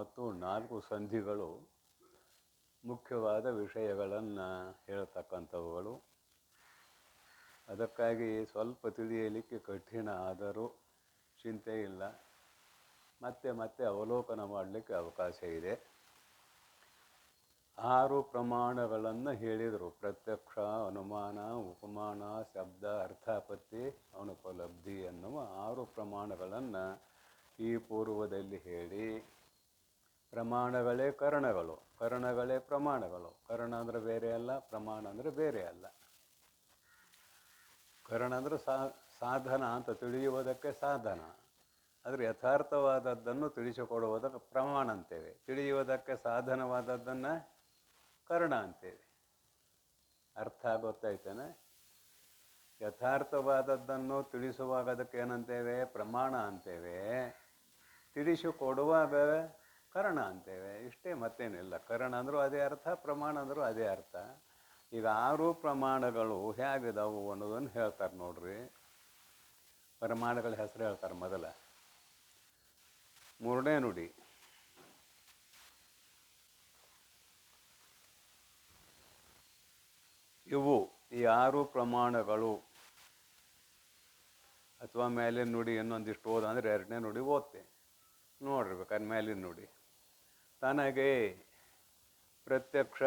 ಮತ್ತು 4 ಸಂಧಿಗಳು ಮುಖ್ಯವಾದ ವಿಷಯಗಳನ್ನು ಹೇಳ್ತಕ್ಕಂಥವುಗಳು. ಅದಕ್ಕಾಗಿ ಸ್ವಲ್ಪ ತಿಳಿಯಲಿಕ್ಕೆ ಕಠಿಣ ಆದರೂ ಚಿಂತೆ ಇಲ್ಲ, ಮತ್ತೆ ಮತ್ತೆ ಅವಲೋಕನ ಮಾಡಲಿಕ್ಕೆ ಅವಕಾಶ ಇದೆ. 6 ಪ್ರಮಾಣಗಳನ್ನು ಹೇಳಿದರು. ಪ್ರತ್ಯಕ್ಷ, ಅನುಮಾನ, ಉಪಮಾನ, ಶಬ್ದ, ಅರ್ಥಾಪತ್ತಿ, ಅನುಪಲಬ್ಧಿ ಎನ್ನುವ 6 ಪ್ರಮಾಣಗಳನ್ನು ಈ ಪೂರ್ವದಲ್ಲಿ ಹೇಳಿ, ಪ್ರಮಾಣಗಳೇ ಕರಣಗಳು, ಕರಣಗಳೇ ಪ್ರಮಾಣಗಳು. ಕರಣ ಅಂದರೆ ಬೇರೆ ಅಲ್ಲ, ಪ್ರಮಾಣ ಅಂದರೆ ಬೇರೆ ಅಲ್ಲ. ಕರಣ ಅಂದರೆ ಸಾಧನ ಅಂತ ತಿಳಿಯುವುದಕ್ಕೆ ಸಾಧನ, ಆದರೆ ಯಥಾರ್ಥವಾದದ್ದನ್ನು ತಿಳಿಸಿಕೊಡುವುದಕ್ಕೆ ಪ್ರಮಾಣ ಅಂತೇವೆ. ತಿಳಿಯುವುದಕ್ಕೆ ಸಾಧನವಾದದ್ದನ್ನು ಕರಣ ಅಂತೇವೆ. ಅರ್ಥ ಗೊತ್ತಾಯ್ತೇನೆ? ಯಥಾರ್ಥವಾದದ್ದನ್ನು ತಿಳಿಸುವಾಗ ಅದಕ್ಕೆ ಏನಂತೇವೆ? ಪ್ರಮಾಣ ಅಂತೇವೆ. ತಿಳಿಸಿಕೊಡುವಾಗ ಕರಣ ಅಂತೇವೆ. ಇಷ್ಟೇ, ಮತ್ತೇನಿಲ್ಲ. ಕರಣ ಅಂದರೂ ಅದೇ ಅರ್ಥ, ಪ್ರಮಾಣ ಅಂದರೂ ಅದೇ ಅರ್ಥ. ಈಗ 6 ಪ್ರಮಾಣಗಳು ಹೇಗಿದಾವು ಅನ್ನೋದನ್ನು ಹೇಳ್ತಾರೆ ನೋಡ್ರಿ. ಪ್ರಮಾಣಗಳ ಹೆಸರು ಹೇಳ್ತಾರೆ. ಮೊದಲ 3ನೇ ನುಡಿ. ಇವು ಈ 6 ಪ್ರಮಾಣಗಳು, ಅಥವಾ ಮೇಲಿನ ನುಡಿ ಇನ್ನೊಂದಿಷ್ಟು ಓದ ಅಂದರೆ 2ನೇ ನುಡಿ ಓದ್ತೆ ನೋಡ್ರಿ ಬೇಕಾದ್ರೆ. ಮೇಲಿನ ನುಡಿ: ತನಗೆ ಪ್ರತ್ಯಕ್ಷ,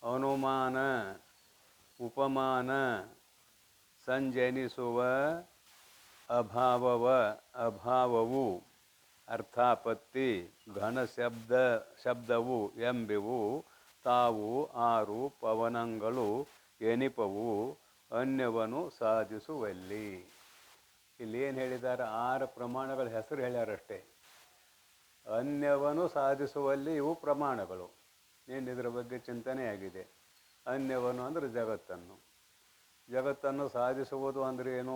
ಅನುಮಾನ, ಉಪಮಾನ ಸಂಜನಿಸುವ ಅಭಾವವು ಅರ್ಥಾಪತ್ತಿ ಶಬ್ದವು ಎಂಬಿವು ತಾವು 6 ಪವನಗಳು ಎನಿಪವು ಅನ್ಯವನು ಸಾಧಿಸುವಲ್ಲಿ. ಇಲ್ಲಿ ಏನು ಹೇಳಿದ್ದಾರೆ? 6 ಪ್ರಮಾಣಗಳ ಹೆಸರು ಹೇಳ್ಯಾರಷ್ಟೇ. ಅನ್ಯವನು ಸಾಧಿಸುವಲ್ಲಿ ಇವು ಪ್ರಮಾಣಗಳು. ಏನು ಇದರ ಬಗ್ಗೆ ಚಿಂತನೆ ಆಗಿದೆ. ಅನ್ಯವನು ಅಂದರೆ ಜಗತ್ತನ್ನು ಸಾಧಿಸುವುದು ಅಂದರೆ ಏನು?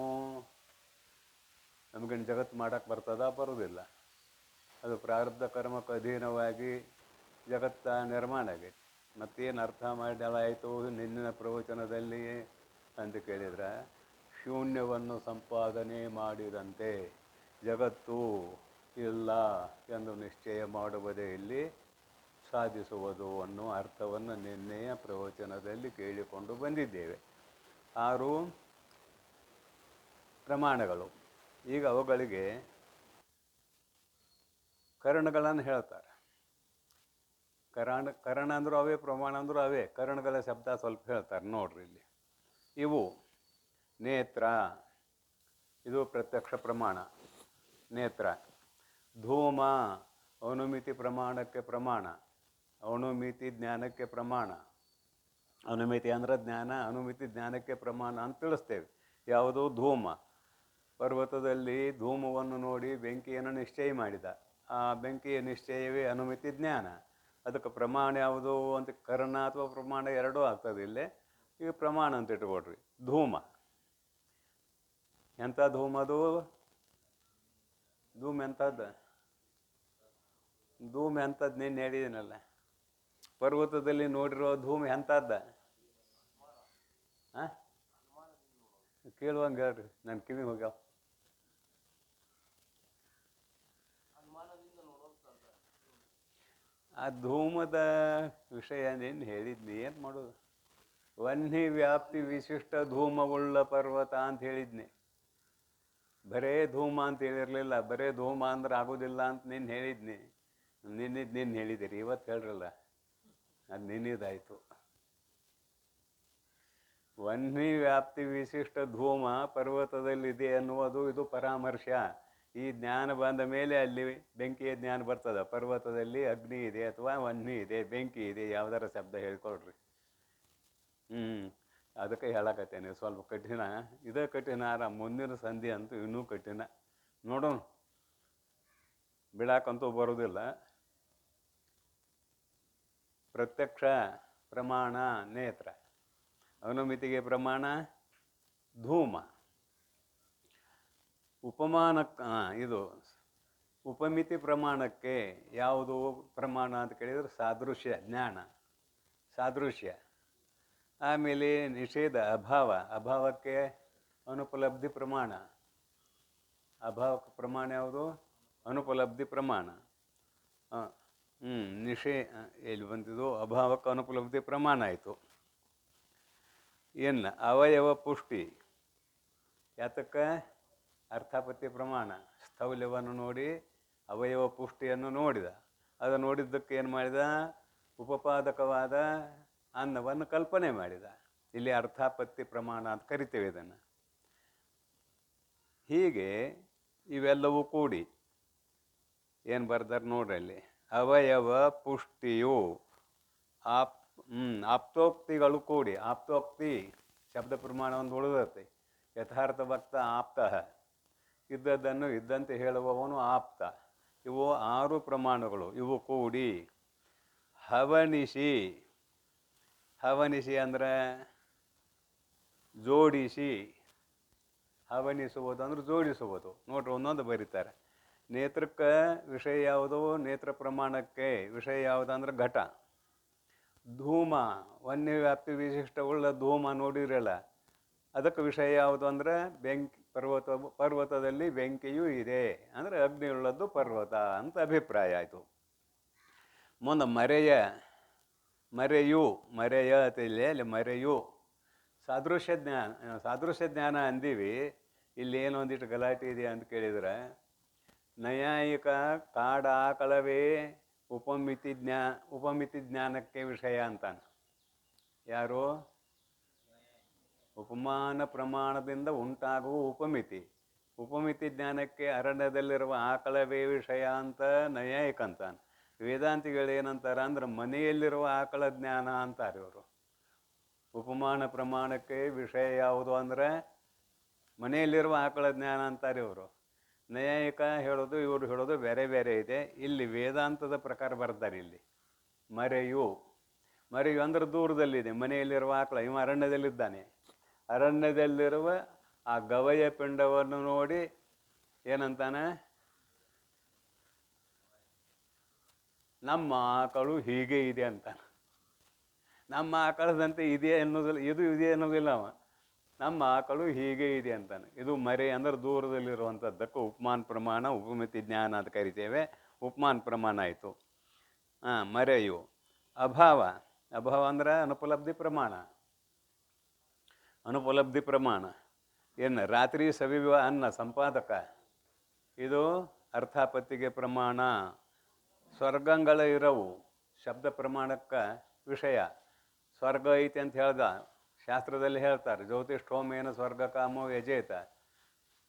ನಮಗೇನು ಜಗತ್ತು ಮಾಡೋಕ್ಕೆ ಬರ್ತದ? ಬರೋದಿಲ್ಲ. ಅದು ಪ್ರಾರಬ್ಧ ಕರ್ಮಕ್ಕೆ ಅಧೀನವಾಗಿ ಜಗತ್ತ ನಿರ್ಮಾಣ ಆಗೈತೆ. ಮತ್ತೇನು ಅರ್ಥ ಮಾಡಲಾಯಿತು ನಿನ್ನಿನ ಪ್ರವಚನದಲ್ಲಿ ಅಂತ ಕೇಳಿದ್ರೆ, ಶೂನ್ಯವನ್ನು ಸಂಪಾದನೆ ಮಾಡಿದಂತೆ ಜಗತ್ತು ಇಲ್ಲ ಎಂದು ನಿಶ್ಚಯ ಮಾಡುವುದೇ ಇಲ್ಲಿ ಸಾಧಿಸುವುದು ಅನ್ನೋ ಅರ್ಥವನ್ನು ನಿನ್ನೆಯ ಪ್ರವಚನದಲ್ಲಿ ಕೇಳಿಕೊಂಡು ಬಂದಿದ್ದೇವೆ. 6 ಪ್ರಮಾಣಗಳು. ಈಗ ಅವುಗಳಿಗೆ ಕರಣಗಳನ್ನು ಹೇಳ್ತಾರೆ. ಕರಣ ಅಂದರೂ ಅವೇ, ಪ್ರಮಾಣ ಅಂದರೂ ಅವೇ. ಕರಣಗಳ ಶಬ್ದ ಸ್ವಲ್ಪ ಹೇಳ್ತಾರೆ ನೋಡ್ರಿ ಇಲ್ಲಿ. ಇವು ನೇತ್ರ, ಇದು ಪ್ರತ್ಯಕ್ಷ ಪ್ರಮಾಣ, ನೇತ್ರ. ಧೂಮ, ಅನುಮಿತಿ ಪ್ರಮಾಣಕ್ಕೆ ಪ್ರಮಾಣ, ಅಣುಮಿತಿ ಜ್ಞಾನಕ್ಕೆ ಪ್ರಮಾಣ. ಅನುಮಿತಿ ಅಂದರೆ ಜ್ಞಾನ, ಅನುಮಿತಿ ಜ್ಞಾನಕ್ಕೆ ಪ್ರಮಾಣ ಅಂತ ತಿಳಿಸ್ತೇವೆ. ಯಾವುದು? ಧೂಮ. ಪರ್ವತದಲ್ಲಿ ಧೂಮವನ್ನು ನೋಡಿ ಬೆಂಕಿಯನ್ನು ನಿಶ್ಚಯ ಮಾಡಿದ. ಆ ಬೆಂಕಿಯ ನಿಶ್ಚಯವೇ ಅನುಮಿತಿ ಜ್ಞಾನ. ಅದಕ್ಕೆ ಪ್ರಮಾಣ ಯಾವುದು ಅಂತ ಕರ್ಣ ಅಥವಾ ಪ್ರಮಾಣ ಎರಡೂ ಆಗ್ತದೆ ಇಲ್ಲೇ. ಈಗ ಪ್ರಮಾಣ ಅಂತ ಇಟ್ಕೊಡ್ರಿ. ಧೂಮ ಎಂಥ ಧೂಮ? ಅದು ಧೂಮ ಎಂಥದ್ದು? ಧೂಮ ಎಂಥದ್ದು ನೀನು ಹೇಳಿದ್ದೀನಲ್ಲ. ಪರ್ವತದಲ್ಲಿ ನೋಡಿರೋ ಧೂಮ ಎಂಥದ್ದ? ಹಾಂ, ಕೇಳುವಂಗೆ ಹೇಳ್ರಿ, ನನ್ನ ಕಿವಿ ಹೋಗ್ಯಾವ. ಆ ಧೂಮದ ವಿಷಯ ಏನು ಹೇಳಿದ್ನಿ, ಏನು ಮಾಡೋದು? ವನ್ಹಿ ವ್ಯಾಪ್ತಿ ವಿಶಿಷ್ಟ ಧೂಮವುಳ್ಳ ಪರ್ವತ ಅಂತ ಹೇಳಿದ್ನಿ. ಬರೇ ಧೂಮ ಅಂತ ಹೇಳಿರಲಿಲ್ಲ. ಬರೇ ಧೂಮ ಅಂದ್ರೆ ಆಗೋದಿಲ್ಲ ಅಂತ ನೀನು ಹೇಳಿದ್ನಿ. ನಿನ್ನೆ ಹೇಳಿದಿರಿ, ಇವತ್ತು ಹೇಳ್ರಲ್ಲ, ಅದು ನಿನ್ನಿದಾಯಿತು. ವನ್ಹಿ ವ್ಯಾಪ್ತಿ ವಿಶಿಷ್ಟ ಧೂಮ ಪರ್ವತದಲ್ಲಿದೆ ಅನ್ನುವುದು ಇದು ಪರಾಮರ್ಶ. ಈ ಜ್ಞಾನ ಬಂದ ಮೇಲೆ ಅಲ್ಲಿ ಬೆಂಕಿಯ ಜ್ಞಾನ ಬರ್ತದೆ. ಪರ್ವತದಲ್ಲಿ ಅಗ್ನಿ ಇದೆ ಅಥವಾ ವನ್ಹಿ ಇದೆ, ಬೆಂಕಿ ಇದೆ, ಯಾವುದಾರ ಶಬ್ದ ಹೇಳ್ಕೊಳ್ರಿ. ಅದಕ್ಕೆ ಹೇಳಕತ್ತೇನೆ, ಸ್ವಲ್ಪ ಕಠಿಣ. ಇದೇ ಕಠಿಣ. ಮುಂದಿನ ಸಂಧಿ ಅಂತೂ ಇನ್ನೂ ಕಠಿಣ. ನೋಡೋಣ, ಬಿಡಾಕಂತೂ ಬರೋದಿಲ್ಲ. ಪ್ರತ್ಯಕ್ಷ ಪ್ರಮಾಣ ನೇತ್ರ, ಅನುಮಿತಿಗೆ ಪ್ರಮಾಣ ಧೂಮ. ಉಪಮಾನಕ್ಕೆ ಇದು ಉಪಮಿತಿ ಪ್ರಮಾಣಕ್ಕೆ ಯಾವುದು ಪ್ರಮಾಣ ಅಂತ ಕೇಳಿದರೆ ಸಾದೃಶ್ಯ ಜ್ಞಾನ, ಸಾದೃಶ್ಯ. ಆಮೇಲೆ ನಿಷೇಧ ಅಭಾವಕ್ಕೆ ಅನುಪಲಬ್ಧಿ ಪ್ರಮಾಣ. ಅಭಾವಕ್ಕೆ ಪ್ರಮಾಣ ಯಾವುದು? ಅನುಪಲಬ್ಧಿ ಪ್ರಮಾಣ. ನಿಷೇ ಎಲ್ಲಿ ಬಂತಿದ್ದು ಅಭಾವಕ್ಕೆ ಅನುಪಲಬ್ಧಿ ಪ್ರಮಾಣ ಆಯಿತು. ಏನು ಅವಯವ ಪುಷ್ಟಿ ಯಾತಕ್ಕೆ ಅರ್ಥಾಪತ್ತಿ ಪ್ರಮಾಣ ಸ್ಥೌಲ್ಯವನ್ನು ನೋಡಿ ಅವಯವ ಪುಷ್ಟಿಯನ್ನು ನೋಡಿದ. ಅದು ನೋಡಿದ್ದಕ್ಕೆ ಏನು ಮಾಡಿದ, ಉಪಪಾದಕವಾದ ಅನ್ನವನ್ನು ಕಲ್ಪನೆ ಮಾಡಿದ. ಇಲ್ಲಿ ಅರ್ಥಾಪತ್ತಿ ಪ್ರಮಾಣ ಅಂತ ಕರಿತೇವೆ ಇದನ್ನು. ಹೀಗೆ ಇವೆಲ್ಲವೂ ಕೂಡಿ ಏನು ಬರ್ದಾರೆ ನೋಡ್ರಿ ಅಲ್ಲಿ, ಅವಯವ ಪುಷ್ಟಿಯು ಆಪ್ತೋಕ್ತಿಗಳು ಕೂಡಿ. ಆಪ್ತೋಕ್ತಿ ಶಬ್ದ ಪ್ರಮಾಣ ಒಂದು ಉಳಿದತ್ತೆ. ಯಥಾರ್ಥ ಭಕ್ತ ಆಪ್ತಃ, ಇದ್ದದ್ದನ್ನು ಇದ್ದಂತೆ ಹೇಳುವವನು ಆಪ್ತ. ಇವು 6 ಪ್ರಮಾಣಗಳು. ಇವು ಕೂಡಿ ಹವನಿಸಿ. ಹವನಿಸಿ ಅಂದರೆ ಜೋಡಿಸಿ. ಹವನಿಸುವುದು ಅಂದ್ರೆ ಜೋಡಿಸುವುದು. ನೋಡ್ರಿ ಒಂದೊಂದು ಬರೀತಾರೆ. ನೇತ್ರಕ್ಕೆ ವಿಷಯ ಯಾವುದು, ನೇತ್ರ ಪ್ರಮಾಣಕ್ಕೆ ವಿಷಯ ಯಾವುದಂದ್ರೆ ಘಟ. ಧೂಮ, ವನ್ಯ ವ್ಯಾಪ್ತಿ ವಿಶಿಷ್ಟವುಳ್ಳ ಧೂಮ ನೋಡಿರಲ್ಲ, ಅದಕ್ಕೆ ವಿಷಯ ಯಾವುದು ಅಂದರೆ ಬೆಂಕಿ. ಪರ್ವತದಲ್ಲಿ ಬೆಂಕಿಯೂ ಇದೆ ಅಂದರೆ ಅಗ್ನಿಯುಳ್ಳದ್ದು ಪರ್ವತ ಅಂತ ಅಭಿಪ್ರಾಯ ಆಯಿತು. ಮುಂದೆ ಮರೆಯ ಅತಿಲ್ಲಿ ಅಲ್ಲಿ ಮರೆಯು ಸಾದೃಶ್ಯ ಜ್ಞಾನ ಅಂದೀವಿ. ಇಲ್ಲಿ ಏನು ಒಂದಿಟ್ಟು ಗಲಾಟೆ ಇದೆ ಅಂತ ಕೇಳಿದ್ರೆ, ನೈಯಾಯಿಕ ಕಾಡ ಆಕಳವೇ ಉಪಮಿತಿ ಜ್ಞಾನಕ್ಕೆ ವಿಷಯ ಅಂತಾನೆ. ಯಾರು? ಉಪಮಾನ ಪ್ರಮಾಣದಿಂದ ಉಂಟಾಗುವ ಉಪಮಿತಿ ಜ್ಞಾನಕ್ಕೆ ಅರಣ್ಯದಲ್ಲಿರುವ ಆಕಳವೇ ವಿಷಯ ಅಂತ ನೈಯಾಯಿಕ ಅಂತಾನೆ. ವೇದಾಂತಿಗಳು ಏನಂತಾರೆ ಅಂದ್ರೆ ಮನೆಯಲ್ಲಿರುವ ಆಕಳ ಜ್ಞಾನ ಅಂತಾರೆ ಇವರು. ಉಪಮಾನ ಪ್ರಮಾಣಕ್ಕೆ ವಿಷಯ ಯಾವುದು ಅಂದರೆ ಮನೆಯಲ್ಲಿರುವ ಆಕಳ ಜ್ಞಾನ ಅಂತಾರೆ ಇವರು. ನೈಯಾಯಿಕ ಹೇಳೋದು ಇವರು ಹೇಳೋದು ಬೇರೆ ಬೇರೆ ಇದೆ. ಇಲ್ಲಿ ವೇದಾಂತದ ಪ್ರಕಾರ ಬರ್ತಾರೆ. ಇಲ್ಲಿ ಮರೆಯು ಅಂದ್ರೆ ದೂರದಲ್ಲಿದೆ. ಮನೆಯಲ್ಲಿರುವ ಆಕಳ, ಇವ ಅರಣ್ಯದಲ್ಲಿದ್ದಾನೆ. ಅರಣ್ಯದಲ್ಲಿರುವ ಆ ಗವಯ ಪಿಂಡವನ್ನು ನೋಡಿ ಏನಂತಾನೆ, ನಮ್ಮ ಆಕಳು ಹೀಗೆ ಇದೆ ಅಂತಾನೆ. ನಮ್ಮ ಆಕಳದಂತೆ ಇದೆ ಅನ್ನೋದಿಲ್ಲ, ಇದು ಇದೆ ಅನ್ನೋದಿಲ್ಲ. ಅವ ನಮ್ಮ ಆಕಳು ಹೀಗೆ ಇದೆ ಅಂತಾನೆ. ಇದು ಮರೆ ಅಂದ್ರೆ ದೂರದಲ್ಲಿರುವಂಥದ್ದಕ್ಕೆ ಉಪಮಾನ ಪ್ರಮಾಣ, ಉಪಮಿತಿ ಜ್ಞಾನ ಅಂತ ಕರಿತೇವೆ. ಉಪಮಾನ ಪ್ರಮಾಣ ಆಯಿತು. ಮರೆಯು. ಅಭಾವ ಅಂದ್ರೆ ಅನುಪಲಬ್ಧಿ ಪ್ರಮಾಣ. ಅನುಪಲಬ್ಧಿ ಪ್ರಮಾಣ ಏನು, ರಾತ್ರಿ ಸವಿಯುವ ಅನ್ನ ಸಂಪಾದಕ, ಇದು ಅರ್ಥಾಪತ್ತಿಗೆ ಪ್ರಮಾಣ. ಸ್ವರ್ಗಗಳ ಇರವು ಶಬ್ದ ಪ್ರಮಾಣಕ್ಕೆ ವಿಷಯ. ಸ್ವರ್ಗ ಐತಿ ಅಂತ ಹೇಳ್ದ, ಶಾಸ್ತ್ರದಲ್ಲಿ ಹೇಳ್ತಾರೆ. ಜ್ಯೋತಿಷ್ಠೋಮೇನ ಸ್ವರ್ಗ ಕಾಮೋ ಯಜೇತ.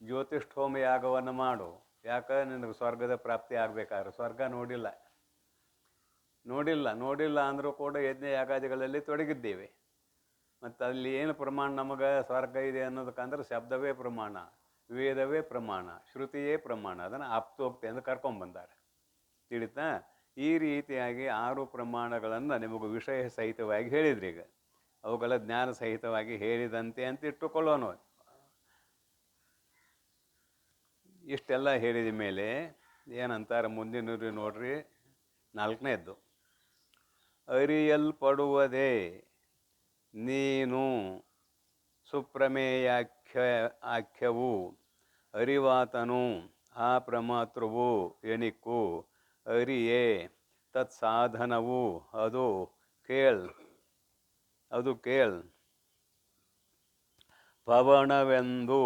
ಜ್ಯೋತಿಷ್ಠೋಮ ಯಾಗವನ್ನು ಮಾಡು, ಯಾಕೆ ನಿನಗೆ ಸ್ವರ್ಗದ ಪ್ರಾಪ್ತಿ ಆಗಬೇಕಾದ್ರೆ. ಸ್ವರ್ಗ ನೋಡಿಲ್ಲ ಅಂದರೂ ಕೂಡ ಯಜ್ಞ ಯಾಗಾದಿಗಳಲ್ಲಿ ತೊಡಗಿದ್ದೇವೆ. ಮತ್ತು ಅಲ್ಲಿ ಏನು ಪ್ರಮಾಣ ನಮಗೆ ಸ್ವರ್ಗ ಇದೆ ಅನ್ನೋದಕ್ಕಂದ್ರೆ ಶಬ್ದವೇ ಪ್ರಮಾಣ, ವೇದವೇ ಪ್ರಮಾಣ, ಶ್ರುತಿಯೇ ಪ್ರಮಾಣ. ಅದನ್ನು ಆಪ್ತೋಕ್ತಿ ಅಂತ ಕರ್ಕೊಂಡ್ಬಂದಾರೆ. ತಿಳಿತಾ? ಈ ರೀತಿಯಾಗಿ 6 ಪ್ರಮಾಣಗಳನ್ನು ನಿಮಗೆ ವಿಷಯ ಸಹಿತವಾಗಿ ಹೇಳಿದ್ರಿ. ಈಗ ಅವುಗಳ ಜ್ಞಾನ ಸಹಿತವಾಗಿ ಹೇಳಿದಂತೆ ಅಂತ ಇಟ್ಟುಕೊಳ್ಳೋಣ. ಇಷ್ಟೆಲ್ಲ ಹೇಳಿದ ಮೇಲೆ ಏನಂತಾರೆ ಮುಂದಿನ ನೋಡ್ರಿ, 4ನೇದ್ದು. ಅರಿಯಲ್ಪಡುವುದೇ ನೀನು ಸುಪ್ರಮೇಯಾಖ್ಯವು ಅರಿವಾತನು ಆ ಪ್ರಮಾತೃವು ಎಣಿಕು ಅರಿಯೇ ತತ್ಸಾಧನವು ಅದು ಕೇಳ್ ಪವಣವೆಂದು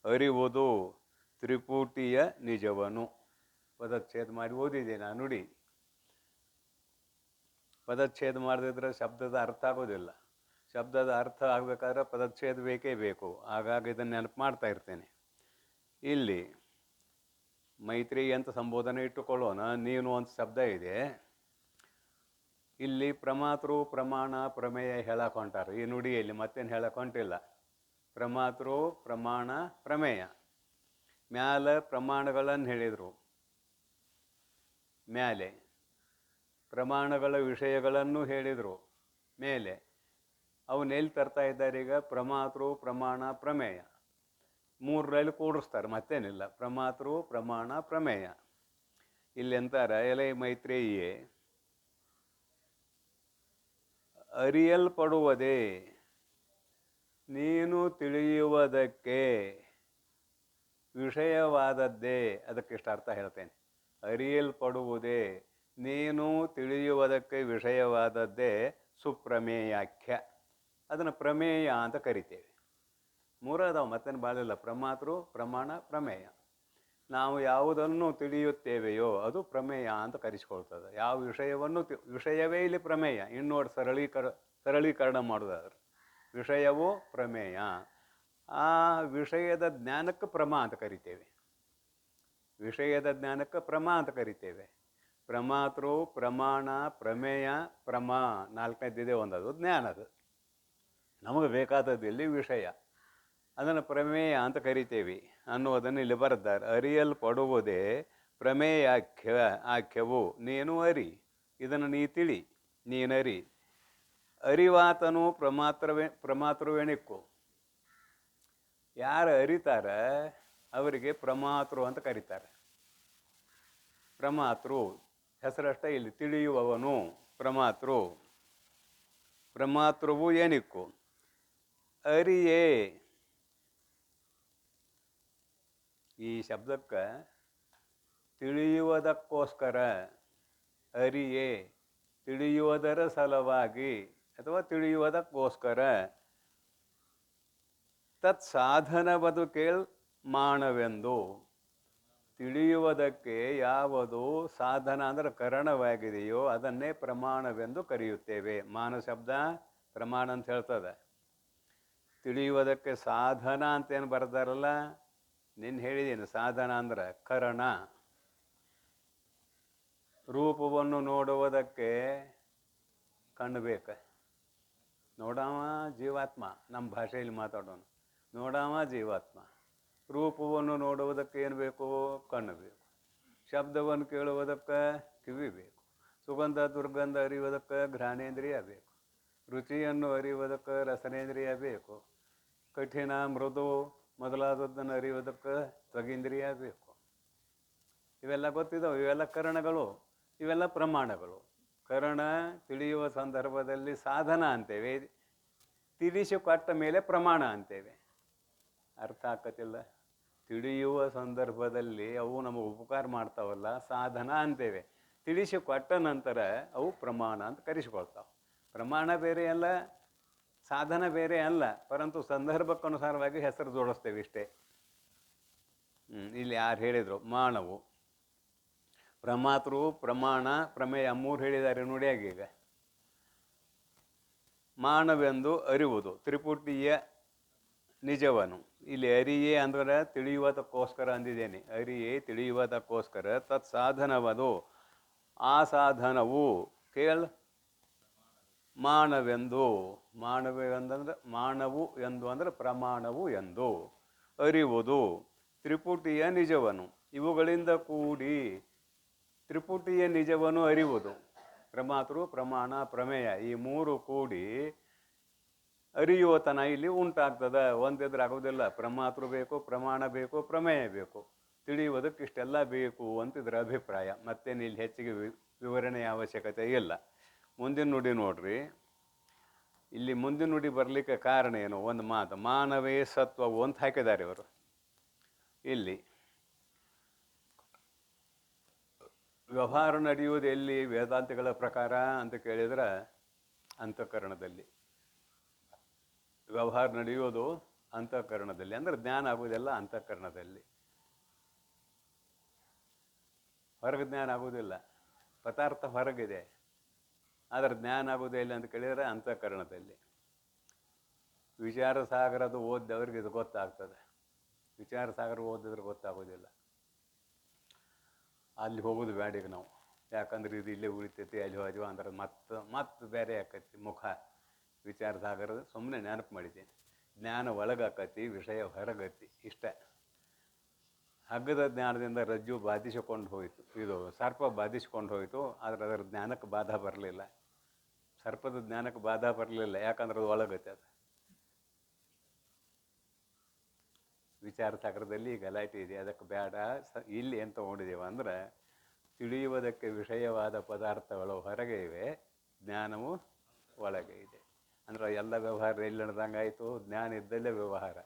ಅರಿವುದು ತ್ರಿಪುಟಿಯ ನಿಜವನು. ಪದಚ್ಛೇದ ಮಾಡಿ ಓದಿದೆ ನಾನು. ನುಡಿ ಪದಚ್ಛೇದ ಮಾಡದಿದ್ರೆ ಶಬ್ದದ ಅರ್ಥ ಆಗೋದಿಲ್ಲ. ಶಬ್ದದ ಅರ್ಥ ಆಗಬೇಕಾದ್ರೆ ಪದಚ್ಛೇದ ಬೇಕೇ ಬೇಕು. ಹಾಗಾಗಿ ಇದನ್ನು ನೆನಪು ಮಾಡ್ತಾ ಇರ್ತೇನೆ. ಇಲ್ಲಿ ಮೈತ್ರಿ ಅಂತ ಸಂಬೋಧನೆ ಇಟ್ಟುಕೊಳ್ಳೋಣ. ನೀನು ಅಂತ ಶಬ್ದ ಇದೆ. ಇಲ್ಲಿ ಪ್ರಮಾತೃ ಪ್ರಮಾಣ ಪ್ರಮೇಯ ಹೇಳಕ್ಕೆ ಹೊಂಟಾರೆ ಈ ನುಡಿಯಲ್ಲಿ. ಮತ್ತೇನು ಹೇಳಕ್ಕೆ ಹೊಂಟಿಲ್ಲ. ಪ್ರಮಾತೃ ಪ್ರಮಾಣ ಪ್ರಮೇಯ. ಮ್ಯಾಲ ಪ್ರಮಾಣಗಳನ್ನು ಹೇಳಿದರು. ಮ್ಯಾಲೆ ಪ್ರಮಾಣಗಳ ವಿಷಯಗಳನ್ನು ಹೇಳಿದರು. ಮೇಲೆ ಅವನ್ನೆಲ್ಲಿ ತರ್ತಾ ಇದ್ದಾರೆ ಈಗ? ಪ್ರಮಾತೃ ಪ್ರಮಾಣ ಪ್ರಮೇಯ 3ರಲ್ಲಿ ಕೂಡಿಸ್ತಾರೆ. ಮತ್ತೇನಿಲ್ಲ. ಪ್ರಮಾತೃ ಪ್ರಮಾಣ ಪ್ರಮೇಯ. ಇಲ್ಲಿ ಅಂತಾರೆ, ಎಲೆ ಮೈತ್ರೇಯಿಯೇ, ಅರಿಯಲ್ಪಡುವುದೇ ನೀನು ತಿಳಿಯುವುದಕ್ಕೆ ವಿಷಯವಾದದ್ದೇ. ಅದಕ್ಕಿಷ್ಟು ಅರ್ಥ ಹೇಳ್ತೇನೆ. ಅರಿಯಲ್ಪಡುವುದೇ ನೀನು ತಿಳಿಯುವುದಕ್ಕೆ ವಿಷಯವಾದದ್ದೇ ಸುಪ್ರಮೇಯಾಖ್ಯ. ಅದನ್ನು ಪ್ರಮೇಯ ಅಂತ ಕರಿತೇವೆ. ಮೂರು ಅದಾವ, ಮತ್ತೇನು ಬಾಳಿಲ್ಲ. ಪ್ರಮಾತೃ, ಪ್ರಮಾಣ, ಪ್ರಮೇಯ. ನಾವು ಯಾವುದನ್ನು ತಿಳಿಯುತ್ತೇವೆಯೋ ಅದು ಪ್ರಮೇಯ ಅಂತ ಕರೆಸ್ಕೊಳ್ತದೆ. ಯಾವ ವಿಷಯವನ್ನು ವಿಷಯವೇ ಇಲ್ಲಿ ಪ್ರಮೇಯ. ಇನ್ನೋಡು ಸರಳೀಕರಣ ಮಾಡೋದಾದ್ರೆ ವಿಷಯವೂ ಪ್ರಮೇಯ. ಆ ವಿಷಯದ ಜ್ಞಾನಕ್ಕೆ ಪ್ರಮಾ ಅಂತ ಕರಿತೇವೆ. ವಿಷಯದ ಜ್ಞಾನಕ್ಕೆ ಪ್ರಮಾ ಅಂತ ಕರಿತೇವೆ. ಪ್ರಮಾತೃ, ಪ್ರಮಾಣ, ಪ್ರಮೇಯ, ಪ್ರಮಾ, ನಾಲ್ಕನೇದಿದೆ ಒಂದದು ಜ್ಞಾನ. ಅದು ನಮಗೆ ಬೇಕಾದದ್ದು ಇಲ್ಲಿ ವಿಷಯ, ಅದನ್ನು ಪ್ರಮೇಯ ಅಂತ ಕರಿತೇವೆ ಅನ್ನುವುದನ್ನು ಇಲ್ಲಿ ಬರೆದ್ದಾರೆ. ಅರಿಯಲ್ಪಡುವುದೇ ಆಖ್ಯವು. ನೀನು ಅರಿ, ಇದನ್ನು ನೀ ತಿಳಿ, ನೀನರಿ. ಅರಿವಾತನು ಪ್ರಮಾತೃವೆಣಿಕ್ಕು. ಯಾರು ಅರಿತಾರ ಅವರಿಗೆ ಪ್ರಮಾತೃ ಅಂತ ಕರೀತಾರೆ. ಪ್ರಮಾತೃ ಹೆಸರಷ್ಟೇ, ಇಲ್ಲಿ ತಿಳಿಯುವವನು ಪ್ರಮಾತೃ. ಪ್ರಮಾತೃವು ಏನಿಕ್ಕು? ಅರಿಯೇ. ಈ ಶಬ್ದಕ್ಕೆ ತಿಳಿಯುವುದಕ್ಕೋಸ್ಕರ, ಅರಿಯೇ ತಿಳಿಯುವುದರ ಸಲುವಾಗಿ ಅಥವಾ ತಿಳಿಯುವುದಕ್ಕೋಸ್ಕರ. ತತ್ ಸಾಧನ ಬದುಕೇಳ್ ಮಾನವೆಂದು. ತಿಳಿಯುವುದಕ್ಕೆ ಯಾವುದು ಸಾಧನ ಅಂದರೆ ಕರಣವಾಗಿದೆಯೋ ಅದನ್ನೇ ಪ್ರಮಾಣವೆಂದು ಕರೆಯುತ್ತೇವೆ. ಮಾನ ಶಬ್ದ ಪ್ರಮಾಣ ಅಂತ ಹೇಳ್ತದೆ. ತಿಳಿಯುವುದಕ್ಕೆ ಸಾಧನ ಅಂತೇನು ಬರ್ತಾರಲ್ಲ, ನಿನ್ನ ಹೇಳಿದ್ದೀನಿ. ಸಾಧನ ಅಂದ್ರೆ ಕರಣ. ರೂಪವನ್ನು ನೋಡುವುದಕ್ಕೆ ಕಣ್ಣು ಬೇಕು. ನೋಡವ ಜೀವಾತ್ಮ, ನಮ್ಮ ಭಾಷೆಯಲ್ಲಿ ಮಾತಾಡೋಣ. ನೋಡವ ಜೀವಾತ್ಮ. ರೂಪವನ್ನು ನೋಡುವುದಕ್ಕೆ ಏನು ಬೇಕು? ಕಣ್ಣು ಬೇಕು. ಶಬ್ದವನ್ನು ಕೇಳುವುದಕ್ಕೆ ಕಿವಿ ಬೇಕು. ಸುಗಂಧ ದುರ್ಗಂಧ ಅರಿಯುವುದಕ್ಕೆ ಘ್ರಾಣೇಂದ್ರಿಯ ಬೇಕು. ರುಚಿಯನ್ನು ಅರಿಯುವುದಕ್ಕೆ ರಸನೇಂದ್ರಿಯ ಬೇಕು. ಕಠಿಣ ಮೃದು ಮೊದಲಾದದ್ದನ್ನು ಅರಿಯುವುದಕ್ಕೆ ತ್ವಗೇಂದ್ರಿಯ ಬೇಕು. ಇವೆಲ್ಲ ಗೊತ್ತಿದ್ದಾವೆ. ಇವೆಲ್ಲ ಕರಣಗಳು, ಇವೆಲ್ಲ ಪ್ರಮಾಣಗಳು. ಕರಣ ತಿಳಿಯುವ ಸಂದರ್ಭದಲ್ಲಿ ಸಾಧನ ಅಂತೇವೆ, ತಿಳಿಸಿಕೊಟ್ಟ ಮೇಲೆ ಪ್ರಮಾಣ ಅಂತೇವೆ. ಅರ್ಥ ಆಕತಿಲ್ಲ? ತಿಳಿಯುವ ಸಂದರ್ಭದಲ್ಲಿ ಅವು ನಮಗೆ ಉಪಕಾರ ಮಾಡ್ತಾವಲ್ಲ, ಸಾಧನ ಅಂತೇವೆ. ತಿಳಿಸಿಕೊಟ್ಟ ನಂತರ ಅವು ಪ್ರಮಾಣ ಅಂತ ಕರೆಸಿಕೊಳ್ತಾವೆ. ಪ್ರಮಾಣ ಬೇರೆ ಅಲ್ಲ, ಸಾಧನ ಬೇರೆ ಅಲ್ಲ, ಪರಂತು ಸಂದರ್ಭಕ್ಕನುಸಾರವಾಗಿ ಹೆಸರು ಜೋಡಿಸ್ತೇವೆ ಇಷ್ಟೇ. ಇಲ್ಲಿ ಯಾರು ಹೇಳಿದರು? ಮಾನವು, ಪ್ರಮಾತೃ, ಪ್ರಮಾಣ, ಪ್ರಮೇಯ ಮೂರು ಹೇಳಿದ್ದಾರೆ ನೋಡಿ. ಈಗ ಮಾನವೆಂದು ಅರಿವುದು ತ್ರಿಪುಟಿಯ ನಿಜವನು. ಇಲ್ಲಿ ಅರಿಯೇ ಅಂದ್ರೆ ತಿಳಿಯುವುದಕ್ಕೋಸ್ಕರ ಅಂದಿದ್ದೇನೆ. ಅರಿಯೇ ತಿಳಿಯುವುದಕ್ಕೋಸ್ಕರ. ತತ್ ಸಾಧನವದು, ಆ ಸಾಧನವು ಕೇಳ್ ಮಾನವೆಂದು. ಮಾನವೆಂದಂದ್ರೆ ಮಾನವು ಎಂದು ಅಂದರೆ ಪ್ರಮಾಣವು ಎಂದು. ಅರಿವುದು ತ್ರಿಪುಟಿಯ ನಿಜವನು. ಇವುಗಳಿಂದ ಕೂಡಿ ತ್ರಿಪುಟಿಯ ನಿಜವನು ಅರಿವುದು. ಪ್ರಮಾತೃ, ಪ್ರಮಾಣ, ಪ್ರಮೇಯ ಈ ಮೂರು ಕೂಡಿ ಅರಿಯುವತನ ಇಲ್ಲಿ ಉಂಟಾಗ್ತದೆ. ಒಂದಿದ್ರೆ ಆಗೋದಿಲ್ಲ. ಪ್ರಮಾತೃ ಬೇಕು, ಪ್ರಮಾಣ ಬೇಕು, ಪ್ರಮೇಯ ಬೇಕು. ತಿಳಿಯುವುದಕ್ಕೆ ಇಷ್ಟೆಲ್ಲ ಬೇಕು ಅಂತಿದ್ರ ಅಭಿಪ್ರಾಯ. ಮತ್ತೇನು ಇಲ್ಲಿ ಹೆಚ್ಚಿಗೆ ವಿವರಣೆಯ ಅವಶ್ಯಕತೆ ಇಲ್ಲ. ಮುಂದಿನ ನುಡಿ ನೋಡ್ರಿ. ಇಲ್ಲಿ ಮುಂದಿನ ನುಡಿ ಬರಲಿಕ್ಕೆ ಕಾರಣ ಏನು? ಒಂದು ಮಾತು, ಮಾನವೇ ಸತ್ವವು ಅಂತ ಹಾಕಿದ್ದಾರೆ ಇವರು. ಇಲ್ಲಿ ವ್ಯವಹಾರ ನಡೆಯುವುದು ಎಲ್ಲಿ ವೇದಾಂತಗಳ ಪ್ರಕಾರ ಅಂತ ಕೇಳಿದ್ರೆ ಅಂತಃಕರಣದಲ್ಲಿ. ವ್ಯವಹಾರ ನಡೆಯೋದು ಅಂತಃಕರಣದಲ್ಲಿ, ಅಂದರೆ ಜ್ಞಾನ ಆಗೋದೆಲ್ಲ ಅಂತಃಕರಣದಲ್ಲಿ. ಹೊರಗೆ ಜ್ಞಾನ ಆಗೋದಿಲ್ಲ. ಪದಾರ್ಥ ಹೊರಗಿದೆ, ಆದರೆ ಜ್ಞಾನ ಆಗೋದೇ ಇಲ್ಲ ಅಂತ ಕೇಳಿದರೆ ಅಂತಃಕರಣದಲ್ಲಿ. ವಿಚಾರ ಸಾಗರದ ಓದ್ದವ್ರಿಗೆ ಇದು ಗೊತ್ತಾಗ್ತದೆ. ವಿಚಾರ ಸಾಗರ ಓದಿದ್ರೆ ಗೊತ್ತಾಗೋದಿಲ್ಲ. ಅಲ್ಲಿ ಹೋಗೋದು ಬ್ಯಾಡಿಗೆ ನಾವು. ಯಾಕಂದ್ರೆ ಇದು ಇಲ್ಲೇ ಉಳಿತೈತಿ, ಅಲ್ಲಿ ಹೋದ್ವಿ ಅಂದ್ರೆ ಮತ್ತೆ ಬೇರೆ ಆಕೈತಿ ಮುಖ. ವಿಚಾರ ಸಾಗರದ ಸುಮ್ಮನೆ ನೆನಪು ಮಾಡಿದ್ದೀನಿ. ಜ್ಞಾನ ಒಳಗಾಕತಿ, ವಿಷಯ ಹೊರಗತಿ. ಇಷ್ಟ. ಹಗ್ಗದ ಜ್ಞಾನದಿಂದ ರಜ್ಜು ಬಾಧಿಸಿಕೊಂಡು ಹೋಯಿತು, ಇದು ಸರ್ಪ ಬಾಧಿಸ್ಕೊಂಡು ಹೋಯಿತು. ಆದರೆ ಅದರ ಜ್ಞಾನಕ್ಕೆ ಬಾಧ ಬರಲಿಲ್ಲ. ಸರ್ಪದ ಜ್ಞಾನಕ್ಕೆ ಬಾಧ ಬರಲಿಲ್ಲ, ಯಾಕಂದ್ರೆ ಅದು ಒಳಗತ್ತೆ. ಅದು ವಿಚಾರ ಸಾಗರದಲ್ಲಿ ಗಲಾಟೆ ಇದೆ, ಅದಕ್ಕೆ ಬೇಡ. ಇಲ್ಲಿ ಏನು ತೊಗೊಂಡಿದ್ದೇವೆ ಅಂದ್ರೆ ತಿಳಿಯುವುದಕ್ಕೆ ವಿಷಯವಾದ ಪದಾರ್ಥಗಳು ಹೊರಗೆ ಇವೆ, ಜ್ಞಾನವು ಒಳಗೆ ಇದೆ. ಅಂದ್ರೆ ಎಲ್ಲ ವ್ಯವಹಾರ ಎಲ್ಲಿ ನಡೆದಂಗೆ ಆಯಿತು? ಜ್ಞಾನ ಇದ್ದಲ್ಲೇ ವ್ಯವಹಾರ.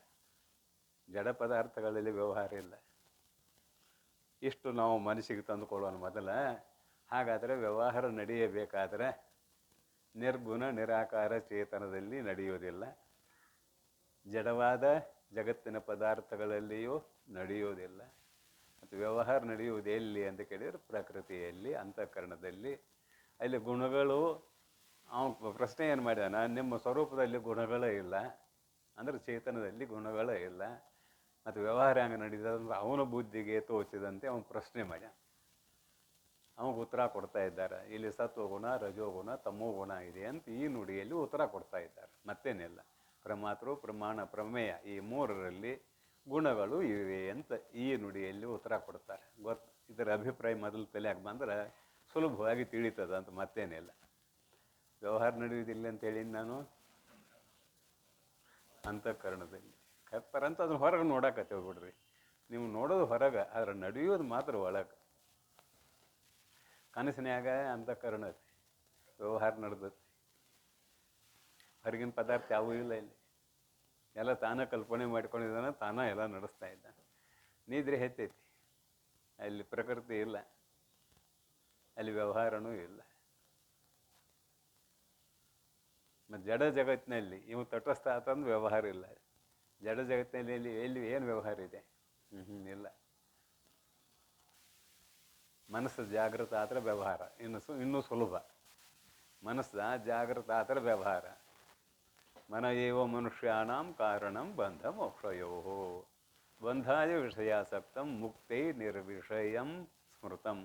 ಜಡ ಪದಾರ್ಥಗಳಲ್ಲಿ ವ್ಯವಹಾರ ಇಲ್ಲ. ಇಷ್ಟು ನಾವು ಮನಸ್ಸಿಗೆ ತಂದುಕೊಳ್ಳೋಣ. ಮೊದಲ ಹಾಗಾದರೆ ವ್ಯವಹಾರ ನಡೆಯಬೇಕಾದರೆ ನಿರ್ಗುಣ ನಿರಾಕಾರ ಚೇತನದಲ್ಲಿ ನಡೆಯೋದಿಲ್ಲ, ಜಡವಾದ ಜಗತ್ತಿನ ಪದಾರ್ಥಗಳಲ್ಲಿಯೂ ನಡೆಯೋದಿಲ್ಲ. ಮತ್ತು ವ್ಯವಹಾರ ನಡೆಯುವುದು ಎಲ್ಲಿ ಅಂತ ಕೇಳಿದರೆ ಪ್ರಕೃತಿಯಲ್ಲಿ, ಅಂತಃಕರಣದಲ್ಲಿ. ಅಲ್ಲಿ ಗುಣಗಳು, ಅವನು ಪ್ರಶ್ನೆ ಏನು ಮಾಡಿದಾನ, ನಿಮ್ಮ ಸ್ವರೂಪದಲ್ಲಿ ಗುಣಗಳೇ ಇಲ್ಲ ಅಂದರೆ ಚೇತನದಲ್ಲಿ ಗುಣಗಳೇ ಇಲ್ಲ, ಮತ್ತು ವ್ಯವಹಾರ ಹಂಗೆ ನಡೀತದೆ ಅಂದ್ರೆ ಅವನ ಬುದ್ಧಿಗೆ ತೋಚಿದಂತೆ ಅವನು ಪ್ರಶ್ನೆ ಮಾಡ್ಯ. ಅವಾಗ ಉತ್ತರ ಕೊಡ್ತಾ ಇದ್ದಾರೆ. ಇಲ್ಲಿ ಸತ್ವಗುಣ, ರಜೋಗುಣ, ತಮೋಗುಣ ಇದೆ ಅಂತ ಈ ನುಡಿಯಲ್ಲಿ ಉತ್ತರ ಕೊಡ್ತಾ ಇದ್ದಾರೆ. ಮತ್ತೇನಿಲ್ಲ. ಪ್ರಮಾತೃ, ಪ್ರಮಾಣ, ಪ್ರಮೇಯ ಈ ಮೂರರಲ್ಲಿ ಗುಣಗಳು ಇವೆ ಅಂತ ಈ ನುಡಿಯಲ್ಲಿ ಉತ್ತರ ಕೊಡ್ತಾರೆ. ಇದರ ಅಭಿಪ್ರಾಯ ಮೊದಲು ತಲೆಯಾಗಿ ಬಂದ್ರೆ ಸುಲಭವಾಗಿ ತಿಳಿತದ ಅಂತ ಮತ್ತೇನಿಲ್ಲ. ವ್ಯವಹಾರ ನಡೆಯುವುದಿಲ್ಲ ಅಂತೇಳಿ ನಾನು ಅಂತಃಕರಣದಲ್ಲಿ ಕರ್ತಾರಂತ ಅದನ್ನ ಹೊರಗೆ ನೋಡಕತ್ತೇವೆ ಬಿಡ್ರಿ. ನೀವು ನೋಡೋದು ಹೊರಗೆ, ಆದ್ರೆ ನಡೆಯೋದು ಮಾತ್ರ ಒಳಗೆ. ಕನಸಿನ್ಯಾಗ ಅಂತಃಕರಣ ಐತಿ, ವ್ಯವಹಾರ ನಡೆದೈತಿ. ಹೊರಗಿನ ಪದಾರ್ಥ ಯಾವೂ ಇಲ್ಲ ಇಲ್ಲಿ. ಎಲ್ಲ ತಾನೇ ಕಲ್ಪನೆ ಮಾಡ್ಕೊಂಡಿದ್ದಾನೆ, ತಾನೇ ಎಲ್ಲ ನಡೆಸ್ತಾ ಇದ್ದಾನೆ. ನಿದ್ರೆ ಹೆಚ್ಚೈತಿ, ಅಲ್ಲಿ ಪ್ರಕೃತಿ ಇಲ್ಲ, ಅಲ್ಲಿ ವ್ಯವಹಾರನೂ ಇಲ್ಲ. ಮತ್ತು ಜಡ ಜಗತ್ತಿನಲ್ಲಿ ಇವು ತಟಸ್ಥ ಆತಂದು ವ್ಯವಹಾರ ಇಲ್ಲ. ಜಡ ಜಗತ್ತಿನಲ್ಲಿ ಎಲ್ಲಿ ಏನು ವ್ಯವಹಾರ ಇದೆ? ಇಲ್ಲ. ಮನಸ್ಸು ಜಾಗೃತ ಆದರೆ ವ್ಯವಹಾರ ಇನ್ನೂ ಸುಲಭ. ಮನಸ್ಸು ಜಾಗೃತ ಆದರೆ ವ್ಯವಹಾರ. ಮನ ಏವ ಮನುಷ್ಯಾಣಂ ಕಾರಣಂ ಬಂಧ ಮೋಕ್ಷಯೋ ಬಂಧಾಯ ವಿಷಯಾಸಕ್ತಂ ಮುಕ್ತೈ ನಿರ್ವಿಷಯಂ ಸ್ಮೃತಂ.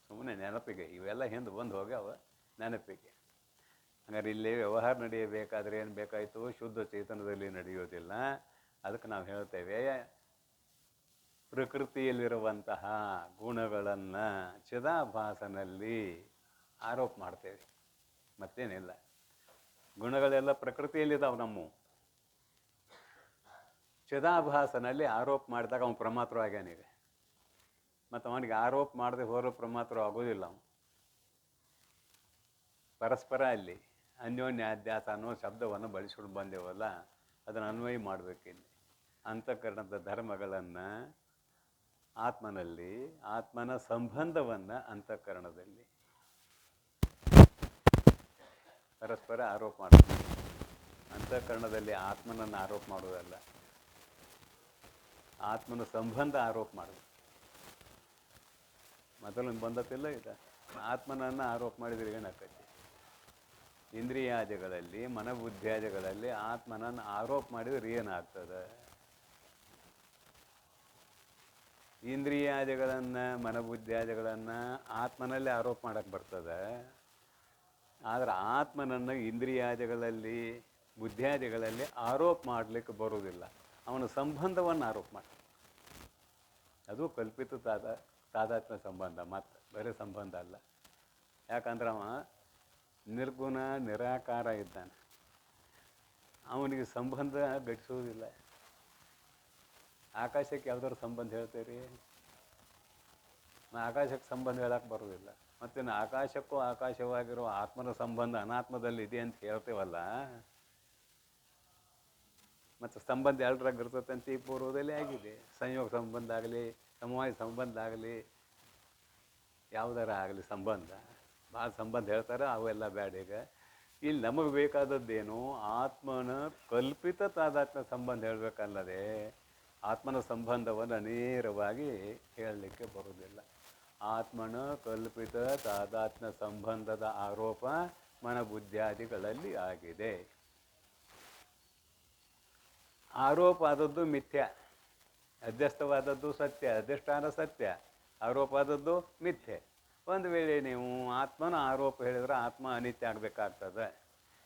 ಸುಮ್ಮನೆ ನೆನಪಿಗೆ ಇವೆಲ್ಲ ಹಿಂದೆ ಬಂದು ಹೋಗ್ಯಾವ, ನೆನಪಿಗೆ. ಹಂಗಾರೆ ಇಲ್ಲಿ ವ್ಯವಹಾರ ನಡೆಯಬೇಕಾದ್ರೆ ಏನು ಬೇಕಾಯಿತು? ಶುದ್ಧ ಚೇತನದಲ್ಲಿ ನಡೆಯೋದಿಲ್ಲ. ಅದಕ್ಕೆ ನಾವು ಹೇಳ್ತೇವೆ, ಪ್ರಕೃತಿಯಲ್ಲಿರುವಂತಹ ಗುಣಗಳನ್ನು ಚಿದಾಭಾಸನಲ್ಲಿ ಆರೋಪ ಮಾಡ್ತೇವೆ, ಮತ್ತೇನಿಲ್ಲ. ಗುಣಗಳೆಲ್ಲ ಪ್ರಕೃತಿಯಲ್ಲಿದ್ದಾವೆ. ನಮ್ಮ ಚಿದಾಭಾಸನಲ್ಲಿ ಆರೋಪ ಮಾಡಿದಾಗ ಅವನು ಪ್ರಮಾತ್ರ ಆಗ್ಯಾನಿಗೆ. ಮತ್ತು ಅವನಿಗೆ ಆರೋಪ ಮಾಡದೆ ಹೋರೋ ಪ್ರಮಾತ್ರ ಆಗೋದಿಲ್ಲ. ಅವನು ಪರಸ್ಪರ ಅಲ್ಲಿ ಅನ್ಯೋನ್ಯಾಧ್ಯಾಸ ಅನ್ನೋ ಶಬ್ದವನ್ನು ಬಳಸ್ಕೊಂಡು ಬಂದೇವಲ್ಲ, ಅದನ್ನು ಅನ್ವಯ ಮಾಡಬೇಕಿಲ್ಲಿ. ಅಂತಃಕರಣದ ಧರ್ಮಗಳನ್ನು ಆತ್ಮನಲ್ಲಿ, ಆತ್ಮನ ಸಂಬಂಧವನ್ನು ಅಂತಃಕರಣದಲ್ಲಿ ಪರಸ್ಪರ ಆರೋಪ ಮಾಡೋದು. ಅಂತಃಕರಣದಲ್ಲಿ ಆತ್ಮನನ್ನು ಆರೋಪ ಮಾಡೋದಲ್ಲ, ಆತ್ಮನ ಸಂಬಂಧ ಆರೋಪ ಮಾಡೋದು. ಮೊದಲು ಬಂದತ್ತಿಲ್ಲ ಇದು. ಆತ್ಮನನ್ನು ಆರೋಪ ಮಾಡಿದರೆ ಏನಾಗ್ತೈತಿ? ಇಂದ್ರಿಯಾದಿಗಳಲ್ಲಿ, ಮನಬುದ್ಧಿಯಾದಿಗಳಲ್ಲಿ ಆತ್ಮನನ್ನು ಆರೋಪ ಮಾಡಿದ್ರೆ ಏನಾಗ್ತದೆ? ಇಂದ್ರಿಯಾದಿಗಳನ್ನು, ಮನಬುದ್ಧಿಯಾದಿಗಳನ್ನು ಆತ್ಮನಲ್ಲಿ ಆರೋಪ ಮಾಡಕ್ಕೆ ಬರ್ತದೆ. ಆದರೆ ಆತ್ಮನನ್ನು ಇಂದ್ರಿಯಾದಿಗಳಲ್ಲಿ, ಬುದ್ಧಿಯಾದಿಗಳಲ್ಲಿ ಆರೋಪ ಮಾಡಲಿಕ್ಕೆ ಬರೋದಿಲ್ಲ. ಅವನ ಸಂಬಂಧವನ್ನು ಆರೋಪ ಮಾಡ್ತಾನೆ. ಅದು ಕಲ್ಪಿತ ತಾದಾತ್ಮ್ಯ ಸಂಬಂಧ, ಮತ್ತು ಬೇರೆ ಸಂಬಂಧ ಅಲ್ಲ. ಯಾಕಂದ್ರೆ ಅವ ನಿರ್ಗುಣ ನಿರಾಕಾರ ಇದ್ದಾನೆ, ಅವನಿಗೆ ಸಂಬಂಧ ಘಟಿಸೋದಿಲ್ಲ. ಆಕಾಶಕ್ಕೆ ಯಾವ್ದಾದ್ರು ಸಂಬಂಧ ಹೇಳ್ತೀರಿ? ಆಕಾಶಕ್ಕೆ ಸಂಬಂಧ ಹೇಳಕ್ಕೆ ಬರೋದಿಲ್ಲ. ಮತ್ತು ಆಕಾಶಕ್ಕೂ ಆಕಾಶವಾಗಿರೋ ಆತ್ಮನ ಸಂಬಂಧ ಅನಾತ್ಮದಲ್ಲಿ ಇದೆ ಅಂತ ಹೇಳ್ತೇವಲ್ಲ, ಮತ್ತು ಸಂಬಂಧ ಎರಡರಾಗ ಇರ್ತದೆ ಅಂತ ಈ ಪೂರ್ವದಲ್ಲಿ ಆಗಿದೆ. ಸಂಯೋಗ ಸಂಬಂಧ ಆಗಲಿ, ಸಮವಾಯ ಸಂಬಂಧ ಆಗಲಿ, ಯಾವುದಾರ ಆಗಲಿ ಸಂಬಂಧ, ಭಾಳ ಸಂಬಂಧ ಹೇಳ್ತಾರೆ, ಅವೆಲ್ಲ ಬೇಡ. ಈಗ ಇಲ್ಲಿ ನಮಗೆ ಬೇಕಾದದ್ದೇನು? ಆತ್ಮನ ಕಲ್ಪಿತ ತಾದಾತ್ಮ್ಯ ಸಂಬಂಧ ಹೇಳಬೇಕಲ್ಲದೆ ಆತ್ಮನ ಸಂಬಂಧವನ್ನು ನೇರವಾಗಿ ಹೇಳಲಿಕ್ಕೆ ಬರುವುದಿಲ್ಲ. ಆತ್ಮನ ಕಲ್ಪಿತ ತಾದಾತ್ಮ್ಯ ಸಂಬಂಧದ ಆರೋಪ ಮನಬುದ್ಧಿಯಾದಿಗಳಲ್ಲಿ ಆಗಿದೆ. ಆರೋಪ ಆದದ್ದು ಮಿಥ್ಯ, ಅಧ್ಯಸ್ಥವಾದದ್ದು ಸತ್ಯ, ಅಧಿಷ್ಠಾನ ಸತ್ಯ, ಆರೋಪ ಆದದ್ದು ಮಿಥ್ಯೆ. ಒಂದು ವೇಳೆ ನೀವು ಆತ್ಮನ ಆರೋಪ ಹೇಳಿದ್ರೆ ಆತ್ಮ ಅನಿತ್ಯ ಆಗಬೇಕಾಗ್ತದೆ.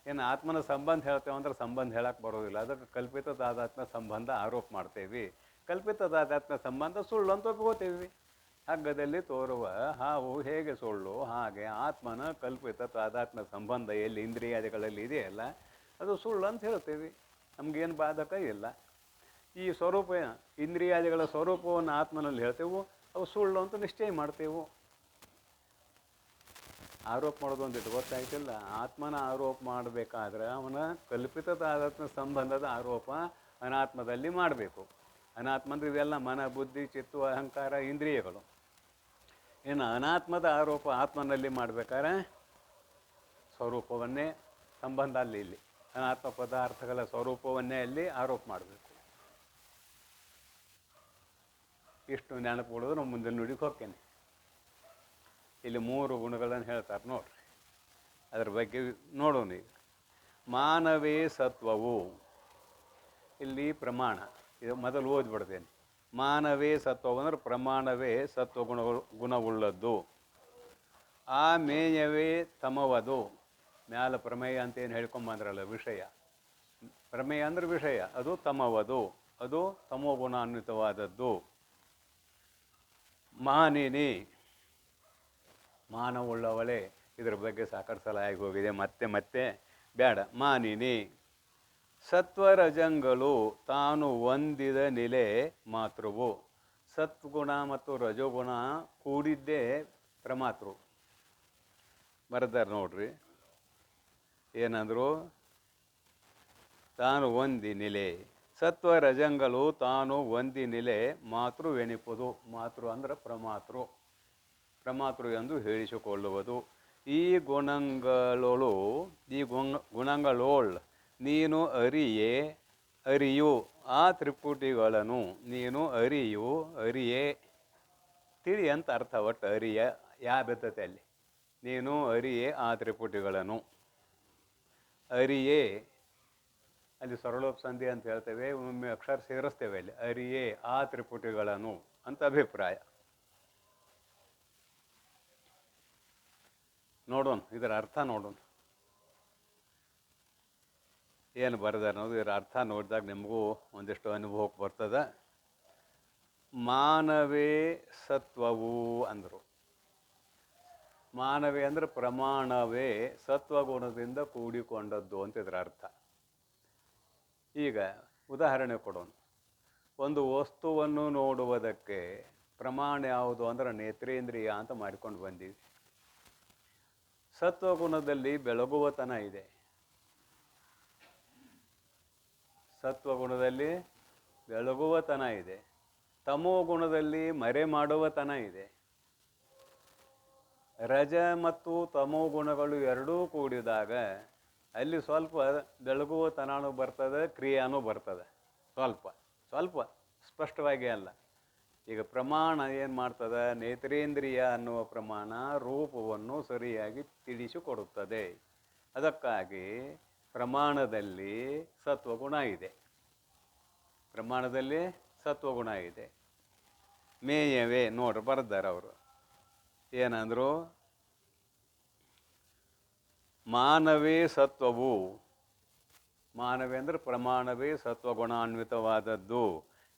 ಏನು ಆತ್ಮನ ಸಂಬಂಧ ಹೇಳ್ತೇವೆ ಅಂದ್ರೆ ಸಂಬಂಧ ಹೇಳಕ್ಕೆ ಬರೋದಿಲ್ಲ. ಅದಕ್ಕೆ ಕಲ್ಪಿತ ತಾದಾತ್ಮ್ಯ ಸಂಬಂಧ ಆರೋಪ ಮಾಡ್ತೇವೆ. ಕಲ್ಪಿತ ತಾದಾತ್ಮ್ಯ ಸಂಬಂಧ ಸುಳ್ಳು ಅಂತ ಒಪ್ಕೋತೇವೆ. ಹಗ್ಗದಲ್ಲಿ ತೋರುವ ಹಾವು ಹೇಗೆ ಸುಳ್ಳು, ಹಾಗೆ ಆತ್ಮನ ಕಲ್ಪಿತ ತಾದಾತ್ಮ್ಯ ಸಂಬಂಧ ಎಲ್ಲಿ ಇಂದ್ರಿಯಾದಿಗಳಲ್ಲಿ ಇದೆಯಲ್ಲ, ಅದು ಸುಳ್ಳು ಅಂತ ಹೇಳ್ತೇವೆ. ನಮಗೇನು ಬಾಧಕ ಇಲ್ಲ. ಈ ಸ್ವರೂಪ, ಇಂದ್ರಿಯಾದಿಗಳ ಸ್ವರೂಪವನ್ನು ಆತ್ಮನಲ್ಲಿ ಹೇಳ್ತೇವೆ, ಅವು ಸುಳ್ಳು ಅಂತ ನಿಶ್ಚಯ ಮಾಡ್ತೇವೆ. ಆರೋಪ ಮಾಡೋದು ಒಂದಿಟ್ಟು ಗೊತ್ತಾಯ್ತಿಲ್ಲ. ಆತ್ಮನ ಆರೋಪ ಮಾಡಬೇಕಾದ್ರೆ ಅವನ ಕಲ್ಪಿತ ತಾದಾತ್ಮ್ಯ ಸಂಬಂಧದ ಆರೋಪ ಅನಾತ್ಮದಲ್ಲಿ ಮಾಡಬೇಕು. ಅನಾತ್ಮ ಅಂದರೆ ಇವೆಲ್ಲ ಮನ, ಬುದ್ಧಿ, ಚಿತ್ತು, ಅಹಂಕಾರ, ಇಂದ್ರಿಯಗಳು. ಇನ್ನು ಅನಾತ್ಮದ ಆರೋಪ ಆತ್ಮನಲ್ಲಿ ಮಾಡಬೇಕಾದ್ರೆ ಸ್ವರೂಪವನ್ನೇ ಸಂಬಂಧ ಅಲ್ಲಿ ಇಲ್ಲಿ ಅನಾತ್ಮ ಪದಾರ್ಥಗಳ ಸ್ವರೂಪವನ್ನೇ ಅಲ್ಲಿ ಆರೋಪ ಮಾಡಬೇಕು. ಇಷ್ಟು ನೆನಪುಕೊಳ್ಳೋದು ನಾವು ಮುಂದೆ ನುಡಿಗೆ ಹೋಗ್ತೇನೆ. ಇಲ್ಲಿ 3 ಗುಣಗಳನ್ನು ಹೇಳ್ತಾರೆ ನೋಡ್ರಿ, ಅದ್ರ ಬಗ್ಗೆ ನೋಡೋಣ ಈಗ. ಮಾನವೇ ಸತ್ವವು, ಇಲ್ಲಿ ಪ್ರಮಾಣ, ಇದು ಮೊದಲು ಓದ್ಬಿಡ್ತೇನೆ. ಮಾನವೇ ಸತ್ವವು ಅಂದ್ರೆ ಪ್ರಮಾಣವೇ ಸತ್ವ ಗುಣವುಳ್ಳದ್ದು. ಆ ಮೇಯವೇ ತಮವದು, ಮ್ಯಾಲ ಪ್ರಮೇಯ ಅಂತ ಏನು ಹೇಳ್ಕೊಂಬಂದ್ರಲ್ಲ ವಿಷಯ, ಪ್ರಮೇಯ ಅಂದ್ರೆ ವಿಷಯ, ಅದು ತಮವದು, ಅದು ತಮೋಗುಣ ಅನ್ವಿತವಾದದ್ದು. ಮಾನಿನಿ, ಮಾನವುಳ್ಳವಳೇ, ಇದರ ಬಗ್ಗೆ ಸಾಕಷ್ಟು ಸಲ ಆಗಿ ಹೋಗಿದೆ, ಮತ್ತೆ ಮತ್ತೆ ಬೇಡ. ಮಾನಿನಿ, ಸತ್ವರಜಂಗಳು ತಾನು ಹೊಂದಿದ ನೆಲೆ ಮಾತೃವು. ಸತ್ಗುಣ ಮತ್ತು ರಜೋಗುಣ ಕೂಡಿದ್ದೇ ಪ್ರಮಾತೃ. ಬರ್ದಾರ ನೋಡ್ರಿ, ಏನಂದ್ರು, ತಾನು ಹೊಂದಿ ನೆಲೆ, ಸತ್ವರಜಂಗಳು ತಾನು ಹೊಂದಿ ನೆಲೆ ಮಾತೃವೆನಿಪುದು. ಮಾತೃ ಅಂದ್ರೆ ಪ್ರಮಾತೃ, ಪ್ರಮಾತೃ ಎಂದು ಹೇಳಿಸಿಕೊಳ್ಳುವುದು. ಈ ಗುಣಗಳೋಳು, ಈ ಗುಣಗಳೋಳ್ ನೀನು ಅರಿಯು ಆ ತ್ರಿಪುಟಿಗಳನ್ನು. ನೀನು ಅರಿಯೇ, ತಿಳಿ ಅಂತ ಅರ್ಥ. ಒಟ್ಟು ಅರಿಯ ಯಾ ಬೆತ್ತತೆ ಅಲ್ಲಿ. ನೀನು ಅರಿಯೇ ಆ ತ್ರಿಪುಟಿಗಳನ್ನು. ಅರಿಯೇ ಅಲ್ಲಿ ಸರಳೋಪಸಂಧಿ ಅಂತ ಹೇಳ್ತೇವೆ, ಒಮ್ಮೆ ಅಕ್ಷರ ಸೇರಿಸ್ತೇವೆ ಅಲ್ಲಿ. ಅರಿಯೇ ಆ ತ್ರಿಪುಟಿಗಳನ್ನು ಅಂತ ಅಭಿಪ್ರಾಯ. ನೋಡೋಣ ಇದರ ಅರ್ಥ ನೋಡೋಣ ಏನು ಬರೆದಾರೆ ಅನ್ನೋದು. ಇದರ ಅರ್ಥ ನೋಡಿದಾಗ ನಿಮಗೂ ಒಂದಿಷ್ಟು ಅನುಭವಕ್ಕೆ ಬರ್ತದೆ. ಮಾನವೇ ಸತ್ವವು ಅಂದರು. ಮಾನವೇ ಅಂದರೆ ಪ್ರಮಾಣವೇ ಸತ್ವಗುಣದಿಂದ ಕೂಡಿಕೊಂಡದ್ದು ಅಂತ ಇದರ ಅರ್ಥ. ಈಗ ಉದಾಹರಣೆ ಕೊಡೋಣ. ಒಂದು ವಸ್ತುವನ್ನು ನೋಡುವುದಕ್ಕೆ ಪ್ರಮಾಣ ಯಾವುದು ಅಂದ್ರೆ ನೇತ್ರೇಂದ್ರಿಯ ಅಂತ ಮಾಡಿಕೊಂಡು ಬಂದೀವಿ. ಸತ್ವಗುಣದಲ್ಲಿ ಬೆಳಗುವತನ ಇದೆ, ಸತ್ವಗುಣದಲ್ಲಿ ಬೆಳಗುವತನ ಇದೆ. ತಮೋ ಗುಣದಲ್ಲಿ ಮರೆ ಮಾಡುವತನ ಇದೆ. ರಜ ಮತ್ತು ತಮೋ ಗುಣಗಳು ಎರಡೂ ಕೂಡಿದಾಗ ಅಲ್ಲಿ ಸ್ವಲ್ಪ ಬೆಳಗುವತನೂ ಬರ್ತದೆ, ಕ್ರಿಯಾನೂ ಬರ್ತದೆ. ಸ್ವಲ್ಪ ಸ್ವಲ್ಪ ಸ್ಪಷ್ಟವಾಗಿ ಅಲ್ಲ. ಈಗ ಪ್ರಮಾಣ ಏನು ಮಾಡ್ತದೆ, ನೇತ್ರೇಂದ್ರಿಯ ಅನ್ನುವ ಪ್ರಮಾಣ ರೂಪವನ್ನು ಸರಿಯಾಗಿ ತಿಳಿಸಿಕೊಡುತ್ತದೆ. ಅದಕ್ಕಾಗಿ ಪ್ರಮಾಣದಲ್ಲಿ ಸತ್ವಗುಣ ಇದೆ, ಪ್ರಮಾಣದಲ್ಲಿ ಸತ್ವಗುಣ ಇದೆ. ಮೇಯವೇ ನೋಡ್ರಿ ಬರ್ದಾರ ಅವರು ಏನಂದ್ರು, ಮಾನವೇ ಸತ್ವವು, ಮಾನವೇ ಅಂದ್ರೆ ಪ್ರಮಾಣವೇ ಸತ್ವಗುಣಾನ್ವಿತವಾದದ್ದು.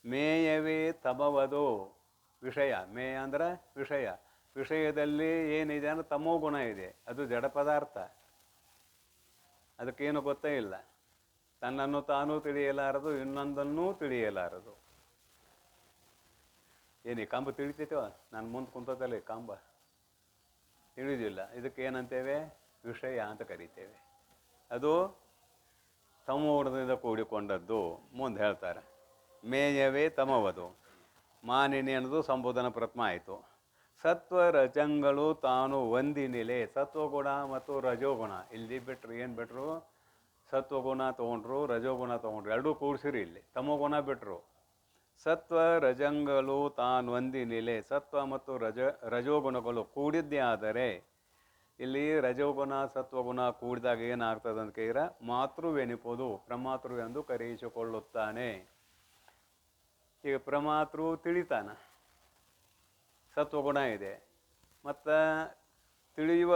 ಮೇಯವೇ ತಮವದು, ವಿಷಯ. ಮೇಯ ಅಂದ್ರೆ ವಿಷಯ. ವಿಷಯದಲ್ಲಿ ಏನಿದೆ ಅಂದ್ರೆ ತಮೋ ಗುಣ ಇದೆ, ಅದು ಜಡ ಪದಾರ್ಥ. ಅದಕ್ಕೇನು ಗೊತ್ತೇ ಇಲ್ಲ. ತನ್ನನ್ನು ತಾನೂ ತಿಳಿಯಲಾರದು, ಇನ್ನೊಂದನ್ನೂ ತಿಳಿಯಲಾರದು. ಏನು ಕಂಬ ತಿಳಿತೈತವ, ನಾನು ಮುಂದೆ ಕುಂತದಲ್ಲಿ ಕಂಬ ತಿಳಿದಿಲ್ಲ. ಇದಕ್ಕೆ ಏನಂತೇವೆ, ವಿಷಯ ಅಂತ ಕರಿತೇವೆ. ಅದು ತಮೋಗುಣದಿಂದ ಕೂಡಿಕೊಂಡದ್ದು. ಮುಂದೆ ಹೇಳ್ತಾರೆ, ಮೇಯವೇ ತಮವದು. ಮಾನಿನಿ ಅನ್ನೋದು ಸಂಬೋಧನ ಪ್ರಥಮ ಆಯಿತು. ಸತ್ವ ರಜಂಗಳು ತಾನು ಒಂದಿನಿಲೆ, ಸತ್ವಗುಣ ಮತ್ತು ರಜೋಗುಣ ಇಲ್ಲಿ ಬಿಟ್ಟರು. ಏನು ಬಿಟ್ಟರು, ಸತ್ವಗುಣ ತೊಗೊಂಡ್ರು, ರಜೋಗುಣ ತೊಗೊಂಡ್ರು, ಎರಡೂ ಕೂಡಿಸಿರಿ. ಇಲ್ಲಿ ತಮೋಗುಣ ಬಿಟ್ಟರು. ಸತ್ವ ರಜಂಗಳು ತಾನು ಒಂದಿನಿಲೆ, ಸತ್ವ ಮತ್ತು ರಜೋಗುಣಗಳು ಕೂಡಿದ್ದೇ ಆದರೆ, ಇಲ್ಲಿ ರಜೋಗುಣ ಸತ್ವಗುಣ ಕೂಡಿದಾಗ ಏನಾಗ್ತದೆ ಅಂತ ಕೇಳಿದ್ರೆ ಮಾತೃವೆನಿಪುದು, ಪ್ರಮಾತೃ ಎಂದು ಕರೆಯಿಸಿಕೊಳ್ಳುತ್ತಾನೆ. ಈಗ ಪ್ರಮಾತೃ ತಿಳಿತಾನ, ಸತ್ವಗುಣ ಇದೆ, ಮತ್ತು ತಿಳಿಯುವ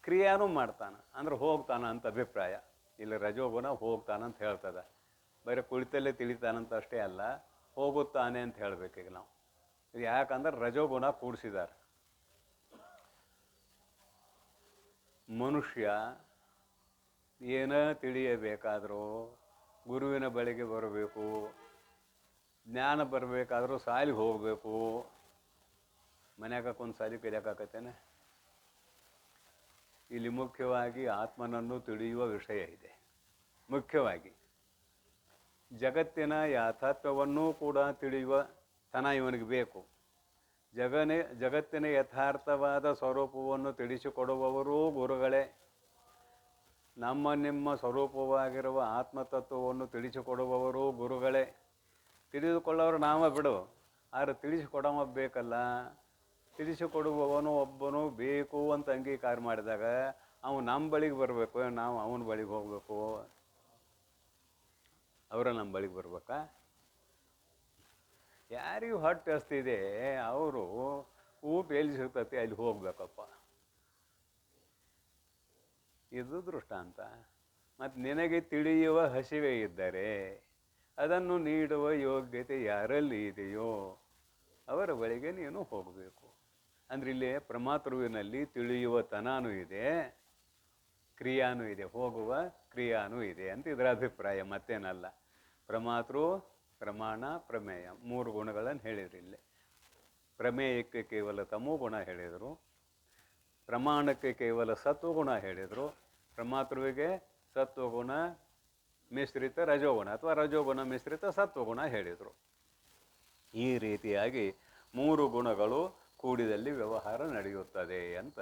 ಕ್ರಿಯಾನೂ ಮಾಡ್ತಾನೆ, ಅಂದ್ರೆ ಹೋಗ್ತಾನ ಅಂತ ಅಭಿಪ್ರಾಯ. ಇಲ್ಲಿ ರಜೋಗುಣ ಹೋಗ್ತಾನಂತ ಹೇಳ್ತದೆ. ಬರೀ ಕುಳಿತಲ್ಲೇ ತಿಳಿತಾನಂತ ಅಷ್ಟೇ ಅಲ್ಲ, ಹೋಗುತ್ತಾನೆ ಅಂತ ಹೇಳಬೇಕೀಗ ನಾವು. ಇದು ಯಾಕಂದ್ರೆ ರಜೋಗುಣ ಕೂಡಿಸಿದ್ದಾರೆ. ಮನುಷ್ಯ ಏನ ತಿಳಿಯಬೇಕಾದರೂ ಗುರುವಿನ ಬಳಿಗೆ ಬರಬೇಕು, ಜ್ಞಾನ ಬರಬೇಕಾದ್ರೂ ಸಾಲಿಗೆ ಹೋಗಬೇಕು. ಮನ್ಯಾಗ ಒಂದು ಸಾಲಿ ಕಲಿಯೋಕ್ಕಾಗತ್ತೇನೆ. ಇಲ್ಲಿ ಮುಖ್ಯವಾಗಿ ಆತ್ಮನನ್ನು ತಿಳಿಯುವ ವಿಷಯ ಇದೆ. ಮುಖ್ಯವಾಗಿ ಜಗತ್ತಿನ ಯಾಥಾತ್ವವನ್ನೂ ಕೂಡ ತಿಳಿಯುವ ತನ ಇವನಿಗೆ ಬೇಕು. ಜಗತ್ತಿನ ಯಥಾರ್ಥವಾದ ಸ್ವರೂಪವನ್ನು ತಿಳಿಸಿಕೊಡುವವರೂ ಗುರುಗಳೇ. ನಮ್ಮ ನಿಮ್ಮ ಸ್ವರೂಪವಾಗಿರುವ ಆತ್ಮತತ್ವವನ್ನು ತಿಳಿಸಿಕೊಡುವವರು ಗುರುಗಳೇ. ತಿಳಿದುಕೊಳ್ಳೋರು ನಾವ ಬಿಡು, ಆದ್ರೆ ತಿಳಿಸಿಕೊಡವ ಬೇಕಲ್ಲ. ತಿಳಿಸಿಕೊಡುವವನು ಒಬ್ಬನು ಬೇಕು ಅಂತ ಅಂಗೀಕಾರ ಮಾಡಿದಾಗ ಅವನು ನಮ್ಮ ಬಳಿಗೆ ಬರಬೇಕು, ನಾವು ಅವನ ಬಳಿಗೆ ಹೋಗಬೇಕು? ಅವರ ನಮ್ಮ ಬಳಿಗೆ ಬರ್ಬೇಕಾ? ಯಾರಿಗೂ ಹೊಟ್ಟೆ ಹಸ್ತಿದೆ ಅವರು ಊಟ ಎಲ್ಲಿ ಸಿಗ್ತತಿ ಅಲ್ಲಿ ಹೋಗ್ಬೇಕಪ್ಪ, ಇದು ದೃಷ್ಟಾಂತ. ಮತ್ತು ನಿನಗೆ ತಿಳಿಯುವ ಹಸಿವೆ ಇದ್ದರೆ ಅದನ್ನು ನೀಡುವ ಯೋಗ್ಯತೆ ಯಾರಲ್ಲಿ ಇದೆಯೋ ಅವರ ಬಳಿಗೆ ನೀನು ಹೋಗಬೇಕು. ಅಂದ್ರೆ ಇಲ್ಲಿ ಪ್ರಮಾತೃವಿನಲ್ಲಿ ತಿಳಿಯುವ ತನಾನು ಇದೆ, ಕ್ರಿಯಾನೂ ಇದೆ, ಹೋಗುವ ಕ್ರಿಯಾನೂ ಇದೆ ಅಂತ ಇದರ ಅಭಿಪ್ರಾಯ, ಮತ್ತೇನಲ್ಲ. ಪ್ರಮಾತೃ, ಪ್ರಮಾಣ, ಪ್ರಮೇಯ 3 ಗುಣಗಳನ್ನು ಹೇಳಿದ್ರು ಇಲ್ಲಿ. ಪ್ರಮೇಯಕ್ಕೆ ಕೇವಲ ತಮೋ ಗುಣ ಹೇಳಿದರು, ಪ್ರಮಾಣಕ್ಕೆ ಕೇವಲ ಸತ್ವಗುಣ ಹೇಳಿದರು, ಪ್ರಮಾತೃವಿಗೆ ಸತ್ವಗುಣ ಮಿಶ್ರಿತ ರಜೋಗುಣ ಅಥವಾ ರಜೋಗುಣ ಮಿಶ್ರಿತ ಸತ್ವಗುಣ ಹೇಳಿದರು. ಈ ರೀತಿಯಾಗಿ 3 ಗುಣಗಳು ಕೂಡಿದಲ್ಲಿ ವ್ಯವಹಾರ ನಡೆಯುತ್ತದೆ ಅಂತ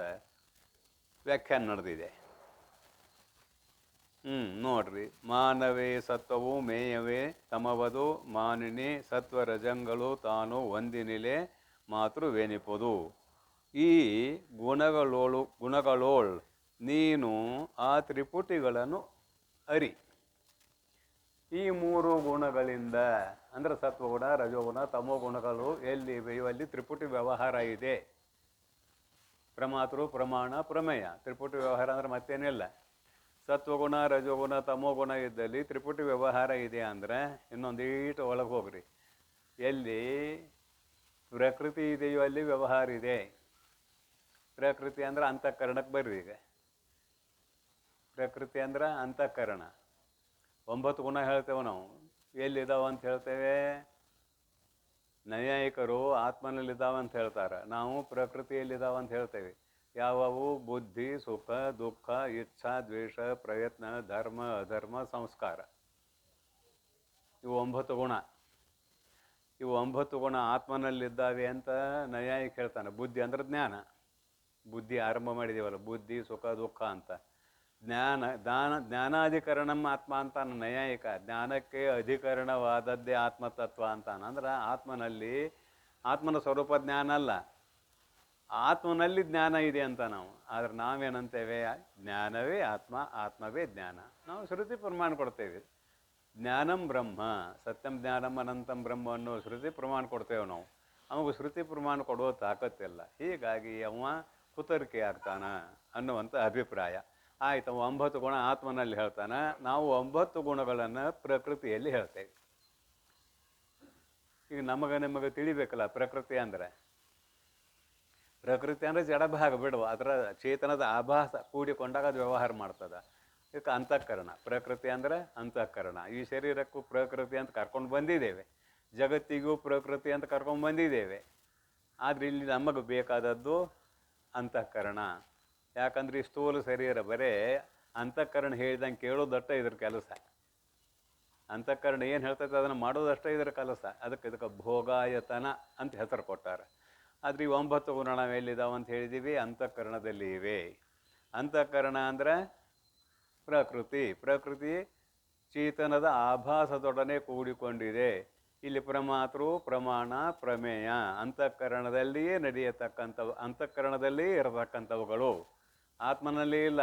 ವ್ಯಾಖ್ಯಾನ ನಡೆದಿದೆ. ನೋಡ್ರಿ, ಮಾನವೇ ಸತ್ವವು ಮೇಯವೇ ತಮವದು ಮಾನಿನಿ ಸತ್ವರಜಂಗಳು ತಾನು ಒಂದಿನಿಲೆ ಮಾತೃವೆನಿಪುದು. ಈ ಗುಣಗಳೋಳ್ ನೀನು ಆ ತ್ರಿಪುಟಿಗಳನ್ನು ಅರಿ. ಈ 3 ಗುಣಗಳಿಂದ ಅಂದ್ರೆ ಸತ್ವಗುಣ, ರಜೋಗುಣ, ತಮೋ ಗುಣಗಳು ಎಲ್ಲಿವೆಯೋ ಅಲ್ಲಿ ತ್ರಿಪುಟಿ ವ್ಯವಹಾರ ಇದೆ. ಪ್ರಮಾತೃ, ಪ್ರಮಾಣ, ಪ್ರಮೇಯ ತ್ರಿಪುಟಿ ವ್ಯವಹಾರ ಅಂದ್ರೆ ಮತ್ತೇನಿಲ್ಲ. ಸತ್ವಗುಣ, ರಜೋಗುಣ, ತಮೋ ಗುಣ ಇದ್ದಲ್ಲಿ ತ್ರಿಪುಟಿ ವ್ಯವಹಾರ ಇದೆ ಅಂದ್ರೆ ಇನ್ನೊಂದೀಟು ಒಳಗೆ ಹೋಗ್ರಿ. ಎಲ್ಲಿ ಪ್ರಕೃತಿ ಇದೆಯೋ ಅಲ್ಲಿ ವ್ಯವಹಾರ ಇದೆ. ಪ್ರಕೃತಿ ಅಂದ್ರೆ ಅಂತಃಕರಣಕ್ಕೆ ಬರ್ರಿ. ಈಗ ಪ್ರಕೃತಿ ಅಂದ್ರೆ ಅಂತಃಕರಣ. 9 ಗುಣ ಹೇಳ್ತೇವೆ ನಾವು. ಎಲ್ಲಿದ್ದಾವ ಅಂತ ಹೇಳ್ತೇವೆ? ನೈಯಾಯಿಕರು ಆತ್ಮನಲ್ಲಿದ್ದಾವ ಅಂತ ಹೇಳ್ತಾರೆ, ನಾವು ಪ್ರಕೃತಿಯಲ್ಲಿದ್ದಾವ ಅಂತ ಹೇಳ್ತೇವೆ. ಯಾವುವು? ಬುದ್ಧಿ, ಸುಖ, ದುಃಖ, ಇಚ್ಛಾ, ದ್ವೇಷ, ಪ್ರಯತ್ನ, ಧರ್ಮ, ಅಧರ್ಮ, ಸಂಸ್ಕಾರ. ಇವು 9 ಗುಣ. ಇವು 9 ಗುಣ ಆತ್ಮನಲ್ಲಿದ್ದಾವೆ ಅಂತ ನೈಯಾಯಿಕ ಹೇಳ್ತಾನೆ. ಬುದ್ಧಿ ಅಂದ್ರೆ ಜ್ಞಾನ. ಬುದ್ಧಿ ಆರಂಭ ಮಾಡಿದೀವಲ್ಲ, ಬುದ್ಧಿ, ಸುಖ, ದುಃಖ ಅಂತ. ಜ್ಞಾನಾಧಿಕರಣಂ ಆತ್ಮ ಅಂತಾನ ನೈಯಾಯಿಕ. ಜ್ಞಾನಕ್ಕೆ ಅಧಿಕರಣವಾದದ್ದೇ ಆತ್ಮತತ್ವ ಅಂತಾನ. ಅಂದ್ರೆ ಆತ್ಮನ ಸ್ವರೂಪ ಜ್ಞಾನ ಅಲ್ಲ, ಆತ್ಮನಲ್ಲಿ ಜ್ಞಾನ ಇದೆ ಅಂತ ನಾವು. ಆದ್ರೆ ನಾವೇನಂತೇವೆ? ಜ್ಞಾನವೇ ಆತ್ಮ, ಆತ್ಮವೇ ಜ್ಞಾನ. ನಾವು ಶ್ರುತಿ ಪ್ರಮಾಣ ಕೊಡ್ತೇವೆ. ಜ್ಞಾನಂ ಬ್ರಹ್ಮ ಸತ್ಯಂ ಜ್ಞಾನಂ ಅನಂತಂ ಬ್ರಹ್ಮ ಅನ್ನೋ ಶ್ರುತಿ ಪ್ರಮಾಣ ಕೊಡ್ತೇವೆ ನಾವು. ಅವಾಗ ಶ್ರುತಿ ಪ್ರಮಾಣ ಕೊಡುವ ತಾಕತ್ತಿಲ್ಲ. ಹೀಗಾಗಿ ಅವ ಕುತರ್ಕೆ ಆಗ್ತಾನ ಅನ್ನುವಂಥ ಅಭಿಪ್ರಾಯ ಆಯ್ತು. 9 ಗುಣ ಆತ್ಮನಲ್ಲಿ ಹೇಳ್ತಾನೆ, ನಾವು 9 ಗುಣಗಳನ್ನು ಪ್ರಕೃತಿಯಲ್ಲಿ ಹೇಳ್ತೇವೆ. ಈಗ ನಿಮಗೆ ತಿಳಿಬೇಕಲ್ಲ ಪ್ರಕೃತಿ ಅಂದ್ರೆ. ಪ್ರಕೃತಿ ಅಂದರೆ ಜಡಭಾಗ ಬಿಡುವ, ಅದರ ಚೇತನದ ಆಭಾಸ ಕೂಡಿಕೊಂಡಾಗ ಅದು ವ್ಯವಹಾರ ಮಾಡ್ತದೆ. ಇದಕ್ಕೆ ಅಂತಃಕರಣ. ಪ್ರಕೃತಿ ಅಂದರೆ ಅಂತಃಕರಣ. ಈ ಶರೀರಕ್ಕೂ ಪ್ರಕೃತಿ ಅಂತ ಕರ್ಕೊಂಡು ಬಂದಿದ್ದೇವೆ, ಜಗತ್ತಿಗೂ ಪ್ರಕೃತಿ ಅಂತ ಕರ್ಕೊಂಡು ಬಂದಿದ್ದೇವೆ. ಆದರೆ ಇಲ್ಲಿ ನಮಗೆ ಬೇಕಾದದ್ದು ಅಂತಃಕರಣ. ಯಾಕಂದ್ರೆ ಈ ಸ್ಥೂಲ ಶರೀರ ಬರೇ ಅಂತಃಕರಣ ಹೇಳಿದಂಗೆ ಕೇಳೋದಷ್ಟೇ ಇದ್ರ ಕೆಲಸ. ಅಂತಃಕರಣ ಏನು ಹೇಳ್ತೈತೆ ಅದನ್ನು ಮಾಡೋದಷ್ಟೇ ಇದರ ಕೆಲಸ. ಇದಕ್ಕೆ ಭೋಗಾಯತನ ಅಂತ ಹೆಸರು ಕೊಟ್ಟಾರೆ. ಆದರೆ ಈ 9 ಗುಣ ನಾವು ಎಲ್ಲಿದ್ದಾವೆ ಅಂತ ಹೇಳಿದ್ದೀವಿ? ಅಂತಃಕರಣದಲ್ಲಿ ಇವೆ. ಅಂತಃಕರಣ ಅಂದರೆ ಪ್ರಕೃತಿ ಚೇತನದ ಆಭಾಸದೊಡನೆ ಕೂಡಿಕೊಂಡಿದೆ. ಇಲ್ಲಿ ಪ್ರಮಾತೃ, ಪ್ರಮಾಣ, ಪ್ರಮೇಯ ಅಂತಃಕರಣದಲ್ಲಿಯೇ ನಡೆಯತಕ್ಕಂಥವು, ಅಂತಃಕರಣದಲ್ಲಿಯೇ ಇರತಕ್ಕಂಥವುಗಳು. ಆತ್ಮನಲ್ಲಿ ಇಲ್ಲ.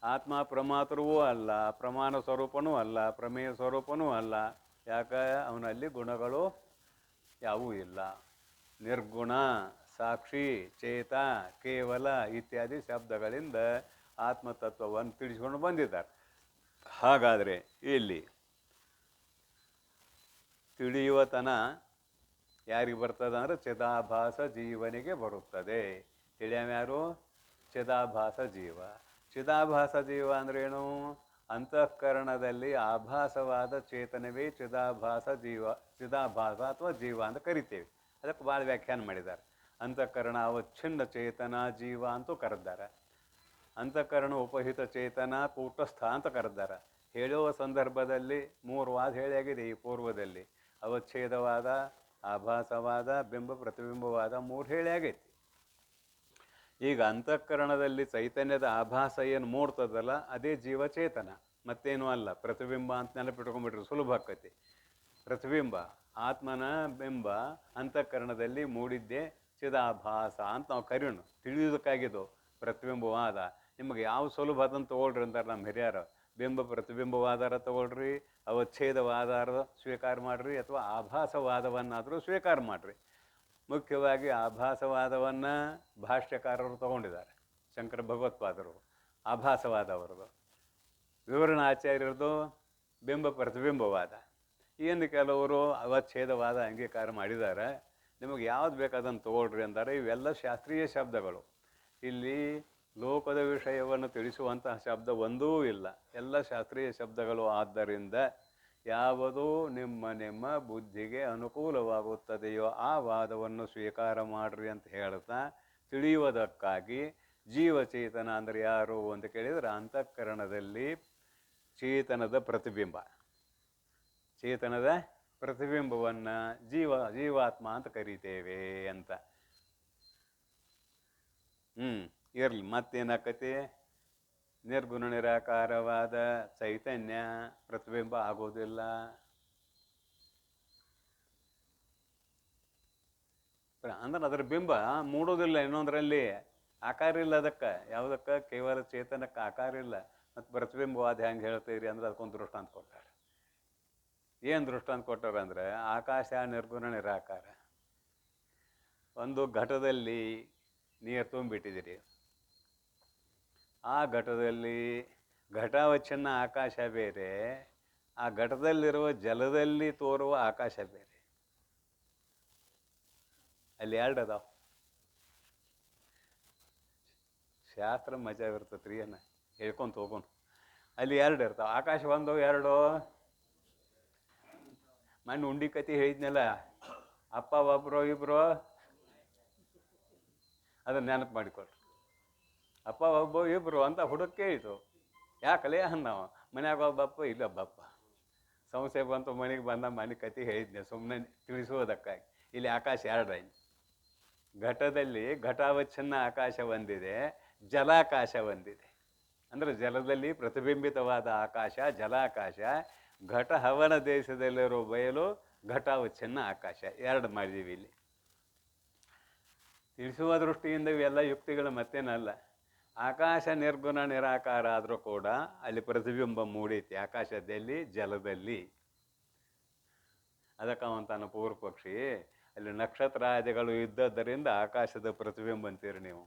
ಆತ್ಮ ಪ್ರಮಾತೃವೂ ಅಲ್ಲ, ಪ್ರಮಾಣ ಸ್ವರೂಪನೂ ಅಲ್ಲ, ಪ್ರಮೇಯ ಸ್ವರೂಪನೂ ಅಲ್ಲ. ಯಾಕೆ? ಅವನಲ್ಲಿ ಗುಣಗಳು ಯಾವೂ ಇಲ್ಲ. ನಿರ್ಗುಣ, ಸಾಕ್ಷಿ, ಚೇತ, ಕೇವಲ ಇತ್ಯಾದಿ ಶಬ್ದಗಳಿಂದ ಆತ್ಮತತ್ವವನ್ನು ತಿಳಿಸ್ಕೊಂಡು ಬಂದಿದ್ದಾರೆ. ಹಾಗಾದರೆ ಇಲ್ಲಿ ತಿಳಿಯುವತನ ಯಾರಿಗೆ ಬರ್ತದೆ ಅಂದರೆ ಚಿದಾಭಾಸ ಜೀವನಿಗೆ ಬರುತ್ತದೆ. ತಿಳಿಯವ್ಯಾರು? ಚಿದಾಭಾಸ ಜೀವ. ಚಿದಾಭಾಸ ಜೀವ ಅಂದ್ರೇನು? ಅಂತಃಕರಣದಲ್ಲಿ ಆಭಾಸವಾದ ಚೇತನವೇ ಚಿದಾಭಾಸ ಜೀವ, ಚಿದಾಭಾಸ ಅಥವಾ ಜೀವ ಅಂತ ಕರಿತೇವೆ. ಅದಕ್ಕೆ ಭಾಳ ವ್ಯಾಖ್ಯಾನ ಮಾಡಿದ್ದಾರೆ. ಅಂತಃಕರಣ ಅವಚ್ಛಿನ್ನ ಚೇತನ ಜೀವ ಅಂತೂ ಕರೆದ್ದಾರೆ. ಅಂತಃಕರಣ ಉಪಹಿತ ಚೇತನ ಕೂಟಸ್ಥ ಅಂತ ಕರೆದ್ದಾರೆ. ಹೇಳುವ ಸಂದರ್ಭದಲ್ಲಿ 3 ವಾದ ಹೇಳಿಯಾಗಿದೆ ಈ ಪೂರ್ವದಲ್ಲಿ. ಅವಚ್ಛೇದವಾದ, ಆಭಾಸವಾದ, ಬಿಂಬ ಪ್ರತಿಬಿಂಬವಾದ 3 ಹೇಳಿ ಆಗೈತಿ. ಈಗ ಅಂತಃಕರಣದಲ್ಲಿ ಚೈತನ್ಯದ ಆಭಾಸ ಏನು ಮೂಡ್ತದಲ್ಲ ಅದೇ ಜೀವಚೇತನ, ಮತ್ತೇನು ಅಲ್ಲ. ಪ್ರತಿಬಿಂಬ ಅಂತ ನೆನಪಿಟ್ಕೊಂಡ್ಬಿಟ್ರೆ ಸುಲಭ ಆಕೈತಿ. ಪ್ರತಿಬಿಂಬ ಆತ್ಮನ ಬಿಂಬ ಅಂತಃಕರಣದಲ್ಲಿ ಮೂಡಿದ್ದೇ ಚಿದಾಭಾಸ ಅಂತ ನಾವು ಕರೆಯೋಣ, ತಿಳಿಯೋದಕ್ಕಾಗಿದ್ದು ಪ್ರತಿಬಿಂಬವಾದ. ನಿಮಗೆ ಯಾವ ಸುಲಭ ಅದನ್ನು ತೊಗೊಳ್ರಿ ಅಂತಾರೆ ನಮ್ಮ ಹಿರಿಯರು. ಬಿಂಬ ಪ್ರತಿಬಿಂಬವಾದಾರ ತಗೊಳ್ರಿ, ಅವಚ್ಛೇದವಾದಾರ ಸ್ವೀಕಾರ ಮಾಡಿರಿ, ಅಥವಾ ಆಭಾಸವಾದವನ್ನಾದರೂ ಸ್ವೀಕಾರ ಮಾಡಿರಿ. ಮುಖ್ಯವಾಗಿ ಆಭಾಸವಾದವನ್ನು ಭಾಷ್ಯಕಾರರು ತಗೊಂಡಿದ್ದಾರೆ, ಶಂಕರ ಭಗವತ್ಪಾದರು ಆಭಾಸವಾದವರದು. ವಿವರಣಾಚಾರ್ಯರದು ಬಿಂಬ ಪ್ರತಿಬಿಂಬವಾದ. ಏನು ಕೆಲವರು ಅವಚ್ಛೇದವಾದ ಅಂಗೀಕಾರ ಮಾಡಿದ್ದಾರೆ. ನಿಮಗೆ ಯಾವ್ದು ಬೇಕು ಅದನ್ನು ತಗೊಳ್ರಿ ಅಂತಾರೆ. ಇವೆಲ್ಲ ಶಾಸ್ತ್ರೀಯ ಶಬ್ದಗಳು. ಇಲ್ಲಿ ಲೋಕದ ವಿಷಯವನ್ನು ತಿಳಿಸುವಂತಹ ಶಬ್ದ ಒಂದೂ ಇಲ್ಲ, ಎಲ್ಲ ಶಾಸ್ತ್ರೀಯ ಶಬ್ದಗಳು. ಆದ್ದರಿಂದ ಯಾವುದು ನಿಮ್ಮ ನಿಮ್ಮ ಬುದ್ಧಿಗೆ ಅನುಕೂಲವಾಗುತ್ತದೆಯೋ ಆ ವಾದವನ್ನು ಸ್ವೀಕಾರ ಮಾಡ್ರಿ ಅಂತ ಹೇಳ್ತಾ, ತಿಳಿಯುವುದಕ್ಕಾಗಿ ಜೀವಚೇತನ ಅಂದರೆ ಯಾರು ಅಂತ ಕೇಳಿದರೆ ಅಂತಃಕರಣದಲ್ಲಿ ಚೇತನದ ಪ್ರತಿಬಿಂಬ, ಚೇತನದ ಪ್ರತಿಬಿಂಬವನ್ನು ಜೀವಾತ್ಮ ಅಂತ ಕರಿತೇವೆ ಅಂತ. ಇರಲಿ, ಮತ್ತೇನಾಕತಿ? ನಿರ್ಗುಣ ನಿರಾಕಾರವಾದ ಚೈತನ್ಯ ಪ್ರತಿಬಿಂಬ ಆಗೋದಿಲ್ಲ. ಅಂದ್ರೆ ಅದರ ಬಿಂಬ ಮೂಡೋದಿಲ್ಲ. ಇನ್ನೊಂದರಲ್ಲಿ ಆಕಾರ ಇಲ್ಲ. ಅದಕ್ಕೆ ಯಾವುದಕ್ಕೆ? ಕೇವಲ ಚೇತನಕ್ಕೆ ಆಕಾರ ಇಲ್ಲ. ಮತ್ತು ಪ್ರತಿಬಿಂಬವಾದ ಹೆಂಗೆ ಹೇಳ್ತೀರಿ ಅಂದ್ರೆ ಅದಕ್ಕೊಂದು ದೃಷ್ಟಾಂತ ಕೊಟ್ಟಾರೆ. ಏನು ದೃಷ್ಟಾಂತ ಕೊಟ್ಟಾರೆ ಅಂದರೆ, ಆಕಾಶ ನಿರ್ಗುಣ ನಿರಾಕಾರ. ಒಂದು ಘಟದಲ್ಲಿ ನೀರು ತುಂಬಿಟ್ಟಿದ್ದೀರಿ. ಆ ಘಟದಲ್ಲಿ ಘಟಾವಚ್ಛನ್ನ ಆಕಾಶ ಬೇರೆ, ಆ ಘಟದಲ್ಲಿರುವ ಜಲದಲ್ಲಿ ತೋರುವ ಆಕಾಶ ಬೇರೆ. ಅಲ್ಲಿ ಎರಡು ಅದಾವ. ಶಾಸ್ತ್ರ ಮಜಾ ಇರ್ತದೆ ರೀ, ಏನ ಹೇಳ್ಕೊಂತ ಹೋಗೋಣ. ಅಲ್ಲಿ ಎರಡು ಇರ್ತಾವ. ಆಕಾಶ ಒಂದು ಎರಡು. ಮಣ್ಣು ಉಂಡಿ ಕತಿ ಹೇಳಿದ್ನಲ್ಲ, ಅಪ್ಪ ಒಬ್ಬರು ಇಬ್ಬರು, ಅದನ್ನ ನೆನಪು ಮಾಡಿಕೊಡ್ರಿ. ಅಪ್ಪ ಒಬ್ಬ ಇಬ್ಬರು ಅಂತ ಹುಡುಗ ಕೇಳಿತು. ಯಾಕಲೇ ನಾವು ಮನ್ಯಾಗ ಒಬ್ಬಪ್ಪ ಇಲ್ಲೊಬ್ಬಪ್ಪ. ಸಂಶಯ ಬಂತು, ಮನೆಗೆ ಬಂದ ಮನೆ ಕತಿ ಹೇಳಿದ್ನೆ ಸುಮ್ಮನೆ ತಿಳಿಸುವುದಕ್ಕಾಗಿ. ಇಲ್ಲಿ ಆಕಾಶ ಎರಡು. ಘಟದಲ್ಲಿ ಘಟಾವಚ್ಛನ್ನ ಆಕಾಶ ಒಂದಿದೆ, ಜಲಾಕಾಶ ಒಂದಿದೆ. ಅಂದರೆ ಜಲದಲ್ಲಿ ಪ್ರತಿಬಿಂಬಿತವಾದ ಆಕಾಶ ಜಲಾಕಾಶ, ಘಟ ಹವನ ದೇಶದಲ್ಲಿರೋ ಬಯಲು ಘಟಾವಚ್ಛನ್ನ ಆಕಾಶ. ಎರಡು ಮಾಡಿದ್ದೀವಿ ಇಲ್ಲಿ. ತಿಳಿಸುವ ದೃಷ್ಟಿಯಿಂದ ಇವೆಲ್ಲ ಯುಕ್ತಿಗಳು ಮತ್ತೇನಲ್ಲ. ಆಕಾಶ ನಿರ್ಗುಣ ನಿರಾಕಾರ ಆದರೂ ಕೂಡ ಅಲ್ಲಿ ಪ್ರತಿಬಿಂಬ ಮೂಡೈತಿ, ಆಕಾಶದಲ್ಲಿ ಜಲದಲ್ಲಿ. ಅದಕ್ಕೆ ಅವಂತಾನ ಪೂರ್ವ ಪಕ್ಷಿ, ಅಲ್ಲಿ ನಕ್ಷತ್ರಾದಿಗಳು ಇದ್ದದ್ದರಿಂದ ಆಕಾಶದ ಪ್ರತಿಬಿಂಬ ಅಂತೀರಿ ನೀವು.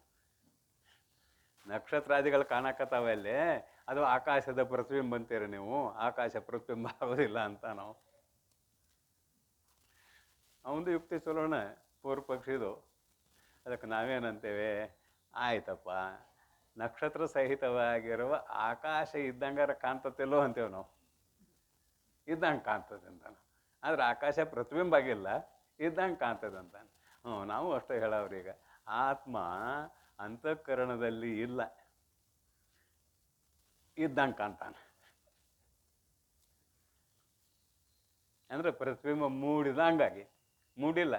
ನಕ್ಷತ್ರಾದಿಗಳು ಕಾಣಕತ್ತಾವ ಅಲ್ಲಿ, ಅದು ಆಕಾಶದ ಪ್ರತಿಬಿಂಬ ಅಂತೀರಿ ನೀವು. ಆಕಾಶ ಪ್ರತಿಬಿಂಬ ಆಗೋದಿಲ್ಲ ಅಂತ ನಾವು. ಅವಂದು ಯುಕ್ತಿ ಚಲೋಣ ಪೂರ್ವ ಪಕ್ಷಿದು. ಅದಕ್ಕೆ ನಾವೇನಂತೇವೆ, ಆಯ್ತಪ್ಪ, ನಕ್ಷತ್ರ ಸಹಿತವಾಗಿರುವ ಆಕಾಶ ಇದ್ದಂಗಾರ ಕಾಣ್ತತಿಲ್ಲೋ ಅಂತೇವೆ ನಾವು. ಇದ್ದಂಗೆ ಕಾಣ್ತದೆ ಅಂತಾನೆ. ಆದರೆ ಆಕಾಶ ಪ್ರತಿಬಿಂಬ ಆಗಿಲ್ಲ, ಇದ್ದಂಗೆ ಕಾಣ್ತದೆ ಅಂತಾನೆ. ನಾವು ಅಷ್ಟೇ ಹೇಳವ್ರೀಗ. ಆತ್ಮ ಅಂತಃಕರಣದಲ್ಲಿ ಇಲ್ಲ, ಇದ್ದಂಗೆ ಕಾಣ್ತಾನೆ. ಅಂದರೆ ಪ್ರತಿಬಿಂಬ ಮೂಡಿದಂಗಾಗಿ, ಮೂಡಿಲ್ಲ.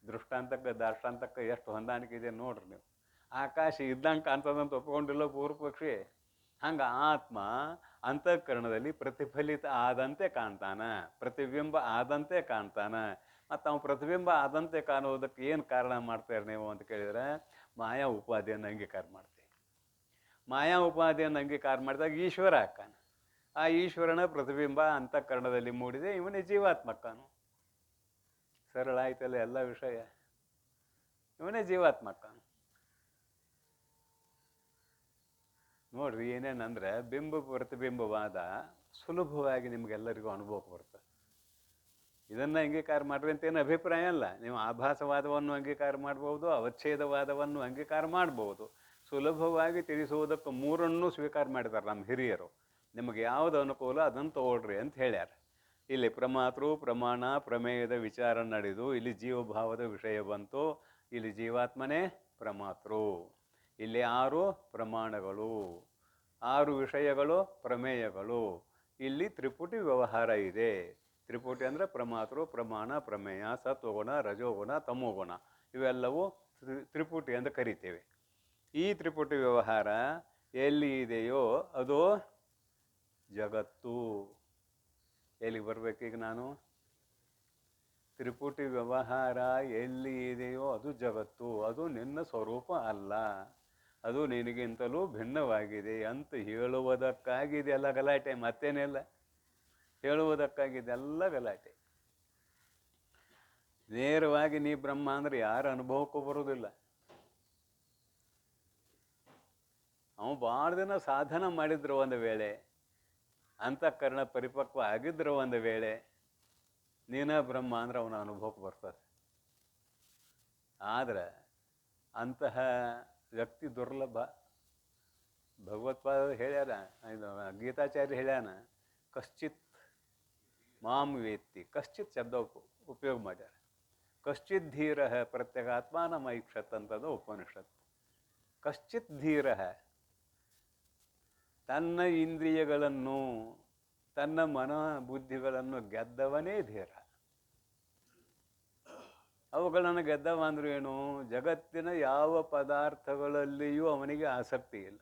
ದೃಷ್ಟಾಂತಕ್ಕೆ ದಾಷ್ಟಾಂತಕ್ಕೆ ಎಷ್ಟು ಹೊಂದಾಣಿಕೆ ಇದೆ ನೋಡ್ರಿ ನೀವು. ಆಕಾಶ ಇದ್ದಂಗೆ ಕಾಣ್ತದಂತ ಒಪ್ಕೊಂಡಿಲ್ಲ ಪೂರ್ವ ಪಕ್ಷಿ. ಹಂಗೆ ಆತ್ಮ ಅಂತಃಕರಣದಲ್ಲಿ ಪ್ರತಿಫಲಿತ ಆದಂತೆ ಕಾಣ್ತಾನ, ಪ್ರತಿಬಿಂಬ ಆದಂತೆ ಕಾಣ್ತಾನ. ಮತ್ತು ಅವ್ನು ಪ್ರತಿಬಿಂಬ ಆದಂತೆ ಕಾಣುವುದಕ್ಕೆ ಏನು ಕಾರಣ ಮಾಡ್ತಾರೆ ನೀವು ಅಂತ ಕೇಳಿದರೆ, ಮಾಯಾ ಉಪಾಧಿಯನ್ನು ಅಂಗೀಕಾರ ಮಾಡ್ತೀವಿ. ಮಾಯಾ ಉಪಾಧಿಯನ್ನು ಅಂಗೀಕಾರ ಮಾಡಿದಾಗ ಈಶ್ವರ ಅಕ್ಕಾನ. ಆ ಈಶ್ವರನ ಪ್ರತಿಬಿಂಬ ಅಂತಃಕರಣದಲ್ಲಿ ಮೂಡಿದೆ, ಇವನೇ ಜೀವಾತ್ಮಕ್ಕನು. ಸರಳ ಆಯ್ತಲ್ಲ ಎಲ್ಲ ವಿಷಯ. ಇವನೇ ಜೀವಾತ್ಮಕ್ಕನು. ನೋಡ್ರಿ ಏನೇನಂದ್ರೆ, ಬಿಂಬ ಪ್ರತಿಬಿಂಬವಾದ ಸುಲಭವಾಗಿ ನಿಮಗೆಲ್ಲರಿಗೂ ಅನುಭವಕ್ಕೆ ಬರ್ತದೆ. ಇದನ್ನು ಅಂಗೀಕಾರ ಮಾಡ್ರಿ ಅಂತೇನು ಅಭಿಪ್ರಾಯ ಅಲ್ಲ. ನೀವು ಆಭಾಸವಾದವನ್ನು ಅಂಗೀಕಾರ ಮಾಡ್ಬೋದು, ಅವಚ್ಛೇದವಾದವನ್ನು ಅಂಗೀಕಾರ ಮಾಡ್ಬೋದು. ಸುಲಭವಾಗಿ ತಿಳಿಸುವುದಕ್ಕೆ ಮೂರನ್ನೂ ಸ್ವೀಕಾರ ಮಾಡಿದ್ದಾರೆ ನಮ್ಮ ಹಿರಿಯರು. ನಿಮಗೆ ಯಾವುದು ಅನುಕೂಲ ಅದನ್ನು ತಗೊಳ್ರಿ ಅಂತ ಹೇಳ್ಯಾರ. ಇಲ್ಲಿ ಪ್ರಮಾತೃ ಪ್ರಮಾಣ ಪ್ರಮೇಯದ ವಿಚಾರ ನಡೆದು ಇಲ್ಲಿ ಜೀವಭಾವದ ವಿಷಯ ಬಂತು. ಇಲ್ಲಿ ಜೀವಾತ್ಮನೇ ಪ್ರಮಾತೃ. ಇಲ್ಲಿ 6 ಪ್ರಮಾಣಗಳು, 6 ವಿಷಯಗಳು ಪ್ರಮೇಯಗಳು. ಇಲ್ಲಿ ತ್ರಿಪುಟಿ ವ್ಯವಹಾರ ಇದೆ. ತ್ರಿಪುಟಿ ಅಂದರೆ ಪ್ರಮಾತೃ, ಪ್ರಮಾಣ, ಪ್ರಮೇಯ, ಸತ್ವಗುಣ, ರಜೋಗುಣ, ತಮೋಗುಣ ಇವೆಲ್ಲವೂ ತ್ರಿಪುಟಿ ಅಂತ ಕರಿತೇವೆ. ಈ ತ್ರಿಪುಟಿ ವ್ಯವಹಾರ ಎಲ್ಲಿ ಇದೆಯೋ ಅದು ಜಗತ್ತು. ಎಲ್ಲಿಗೆ ಬರಬೇಕೀಗ ನಾನು? ತ್ರಿಪುಟಿ ವ್ಯವಹಾರ ಎಲ್ಲಿ ಇದೆಯೋ ಅದು ಜಗತ್ತು. ಅದು ನಿನ್ನ ಸ್ವರೂಪ ಅಲ್ಲ, ಅದು ನಿನಗಿಂತಲೂ ಭಿನ್ನವಾಗಿದೆ ಅಂತ ಹೇಳುವುದಕ್ಕಾಗಿದೆಲ್ಲ ಗಲಾಟೆ, ಮತ್ತೇನಿಲ್ಲ. ಹೇಳುವುದಕ್ಕಾಗಿದೆಲ್ಲ ಗಲಾಟೆ. ನೇರವಾಗಿ ನೀ ಬ್ರಹ್ಮ ಅಂದ್ರೆ ಯಾರ ಅನುಭವಕ್ಕೂ ಬರೋದಿಲ್ಲ. ಅವನು ಭಾಳ ದಿನ ಸಾಧನ ಮಾಡಿದ್ರು ಒಂದು ವೇಳೆ, ಅಂತಃಕರಣ ಪರಿಪಕ್ವ ಆಗಿದ್ರು ಒಂದು ವೇಳೆ, ನೀನ ಬ್ರಹ್ಮ ಅಂದ್ರೆ ಅವನ ಅನುಭವಕ್ಕೆ ಬರ್ತದೆ. ಆದ್ರೆ ಅಂತಹ ವ್ಯಕ್ತಿ ದುರ್ಲಭ. ಭಗವತ್ಪಾದ ಹೇಳ್ಯಾರ, ಇದು ಗೀತಾಚಾರ್ಯ ಹೇಳ್ಯಾನ, ಕಶ್ಚಿತ್ ಮಾಂ ವೇತ್ತಿ. ಕಶ್ಚಿತ್ ಶಬ್ದ ಉಪಯೋಗ ಮಾಡ್ಯಾರ. ಕಶ್ಚಿತ್ ಧೀರ ಪ್ರತ್ಯಗಾತ್ಮಾನಮೈಕ್ಷತ್ ಅಂತದ ಉಪನಿಷತ್. ಕಶ್ಚಿತ್ ಧೀರ, ತನ್ನ ಇಂದ್ರಿಯಗಳನ್ನು, ತನ್ನ ಮನ ಬುದ್ಧಿಗಳನ್ನು ಗೆದ್ದವನೇ ಧೀರ. ಅವುಗಳನ್ನು ಗೆದ್ದವ ಅಂದ್ರೆ ಏನು? ಜಗತ್ತಿನ ಯಾವ ಪದಾರ್ಥಗಳಲ್ಲಿಯೂ ಅವನಿಗೆ ಆಸಕ್ತಿ ಇಲ್ಲ.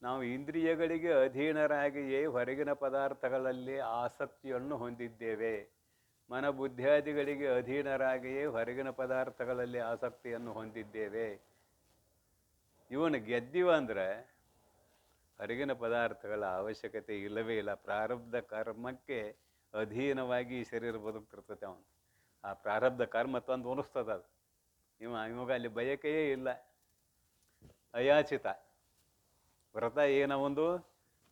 ನಾವು ಇಂದ್ರಿಯಗಳಿಗೆ ಅಧೀನರಾಗಿಯೇ ಹೊರಗಿನ ಪದಾರ್ಥಗಳಲ್ಲಿ ಆಸಕ್ತಿಯನ್ನು ಹೊಂದಿದ್ದೇವೆ. ಮನಬುದ್ಧಿಯಾದಿಗಳಿಗೆ ಅಧೀನರಾಗಿಯೇ ಹೊರಗಿನ ಪದಾರ್ಥಗಳಲ್ಲಿ ಆಸಕ್ತಿಯನ್ನು ಹೊಂದಿದ್ದೇವೆ. ಇವನು ಗೆದ್ದಿವ ಅಂದ್ರೆ ಹೊರಗಿನ ಪದಾರ್ಥಗಳ ಅವಶ್ಯಕತೆ ಇಲ್ಲವೇ ಇಲ್ಲ. ಪ್ರಾರಬ್ಧ ಕರ್ಮಕ್ಕೆ ಅಧೀನವಾಗಿ ಈ ಶರೀರ ಬದುಕ್ತಿರ್ತದೆ ಅವನು. ಆ ಪ್ರಾರಬ್ಧ ಕರ್ಮ ತಂದು ಉಣಿಸ್ತದ ಅದು. ಇವಾಗ ಅಲ್ಲಿ ಬಯಕೆಯೇ ಇಲ್ಲ. ಅಯಾಚಿತ ವ್ರತ ಏನ ಒಂದು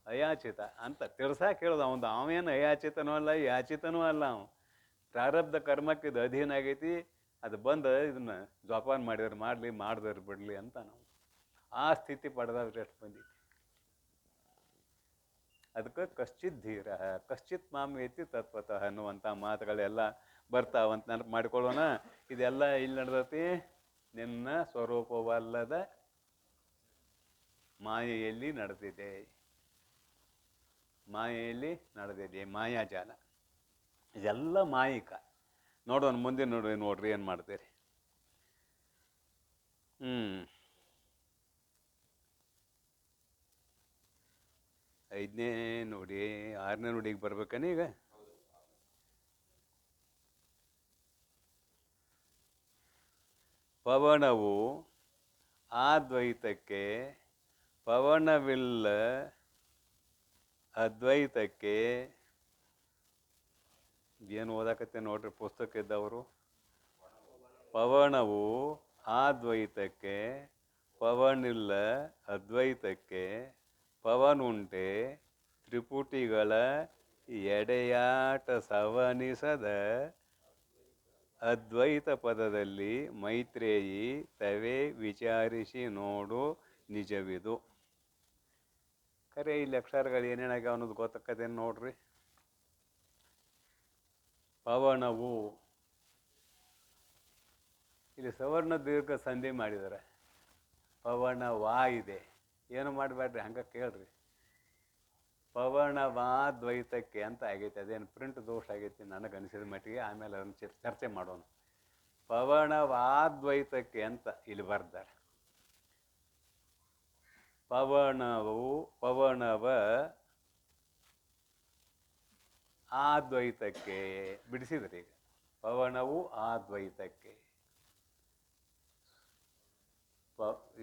ಅಯಾಚಿತ ಅಂತ ತಿರ್ಸಾಕ್ ಹೇಳೋದು. ಅವನು ಅವೇನು ಅಯಾಚಿತನೂ ಅಲ್ಲ, ಯಾಚಿತನೂ ಅಲ್ಲ. ಅವನು ಪ್ರಾರಬ್ಧ ಕರ್ಮಕ್ಕೆ ಇದು ಅಧೀನ ಆಗೈತಿ, ಅದು ಬಂದು ಇದನ್ನ ಜೋಪಾನ ಮಾಡಿದ್ರೆ ಮಾಡಲಿ, ಮಾಡಿದ್ರೆ ಬಿಡಲಿ ಅಂತ ನಾವು ಆ ಸ್ಥಿತಿ ಪಡೆದವ್ರು ಎಷ್ಟು ಬಂದಿತ್ತು. ಅದಕ್ಕೆ ಕಶ್ಚಿತ್ ಧೀರ ಕಶ್ಚಿತ್ ಮಾಂ ವೇತ್ತಿ ತತ್ವತಃ ಅನ್ನುವಂಥ ಮಾತುಗಳೆಲ್ಲ ಬರ್ತಾವಂತ ನೆನಪು ಮಾಡಿಕೊಳ್ಳೋಣ. ಇದೆಲ್ಲ ಇಲ್ಲಿ ನಡೆದತಿ ನಿನ್ನ ಸ್ವರೂಪವಲ್ಲದ ಮಾಯೆಯಲ್ಲಿ ನಡೆದಿದೆ. ಮಾಯೆಯಲ್ಲಿ ನಡೆದಿದೆ, ಮಾಯಾಜಾಲ. ಇದೆಲ್ಲ ಮಾಯಿಕ. ನೋಡೋಣ ಮುಂದೆ ನೋಡ್ರಿ ಏನು ಮಾಡ್ತೀರಿ. 5ನೇ ನೋಡಿ 6ನೇ ನುಡಿಗೆ ಬರ್ಬೇಕನ ಈಗ. ಪವನವು ಆದ್ವೈತಕ್ಕೆ, ಪವನವಿಲ್ಲ ಅದ್ವೈತಕ್ಕೆ. ಏನು ಓದಾಕತ್ತೆ ನೋಡ್ರಿ ಪುಸ್ತಕ ಇದ್ದವರು. ಪವನವು ಆದ್ವೈತಕ್ಕೆ, ಪವನಿಲ್ಲ ಅದ್ವೈತಕ್ಕೆ, ಪವನುಂಟೆ ತ್ರಿಪುಟಿಗಳ ಎಡೆಯಾಟ ಸವನಿಸದ ಅದ್ವೈತ ಪದದಲ್ಲಿ ಮೈತ್ರೇಯಿ ತವೇ ವಿಚಾರಿಸಿ ನೋಡು ನಿಜವಿದು. ಖರೆ ಇಲ್ಲಿ ಅಕ್ಷರಗಳು ಏನೇನಾಗ್ಯಾವ ಅನ್ನೋದು ಗೊತ್ತಾಕದೇನು ನೋಡ್ರಿ. ಪವನವು ಇಲ್ಲಿ ಸವರ್ಣ ದೀರ್ಘ ಸಂಧಿ ಮಾಡಿದ್ದಾರೆ. ಪವನವಾ ಇದೆ, ಏನು ಮಾಡಬೇಡ್ರಿ, ಹಂಗೆ ಕೇಳ್ರಿ. ಪವನವಾದ್ವೈತಕ್ಕೆ ಅಂತ ಆಗೈತೆ. ಅದೇನು ಪ್ರಿಂಟ್ ದೋಷ ಆಗೈತಿ ನನಗನ್ಸಿದ ಮಟ್ಟಿಗೆ. ಆಮೇಲೆ ಅದನ್ನು ಚರ್ಚೆ ಮಾಡೋಣ. ಪವನವಾದ್ವೈತಕ್ಕೆ ಅಂತ ಇಲ್ಲಿ ಬರ್ತಾರೆ. ಪವನವ ಆದ್ವೈತಕ್ಕೆ ಬಿಡಿಸಿದ್ರಿ. ಈಗ ಪವನವು ಆದ್ವೈತಕ್ಕೆ.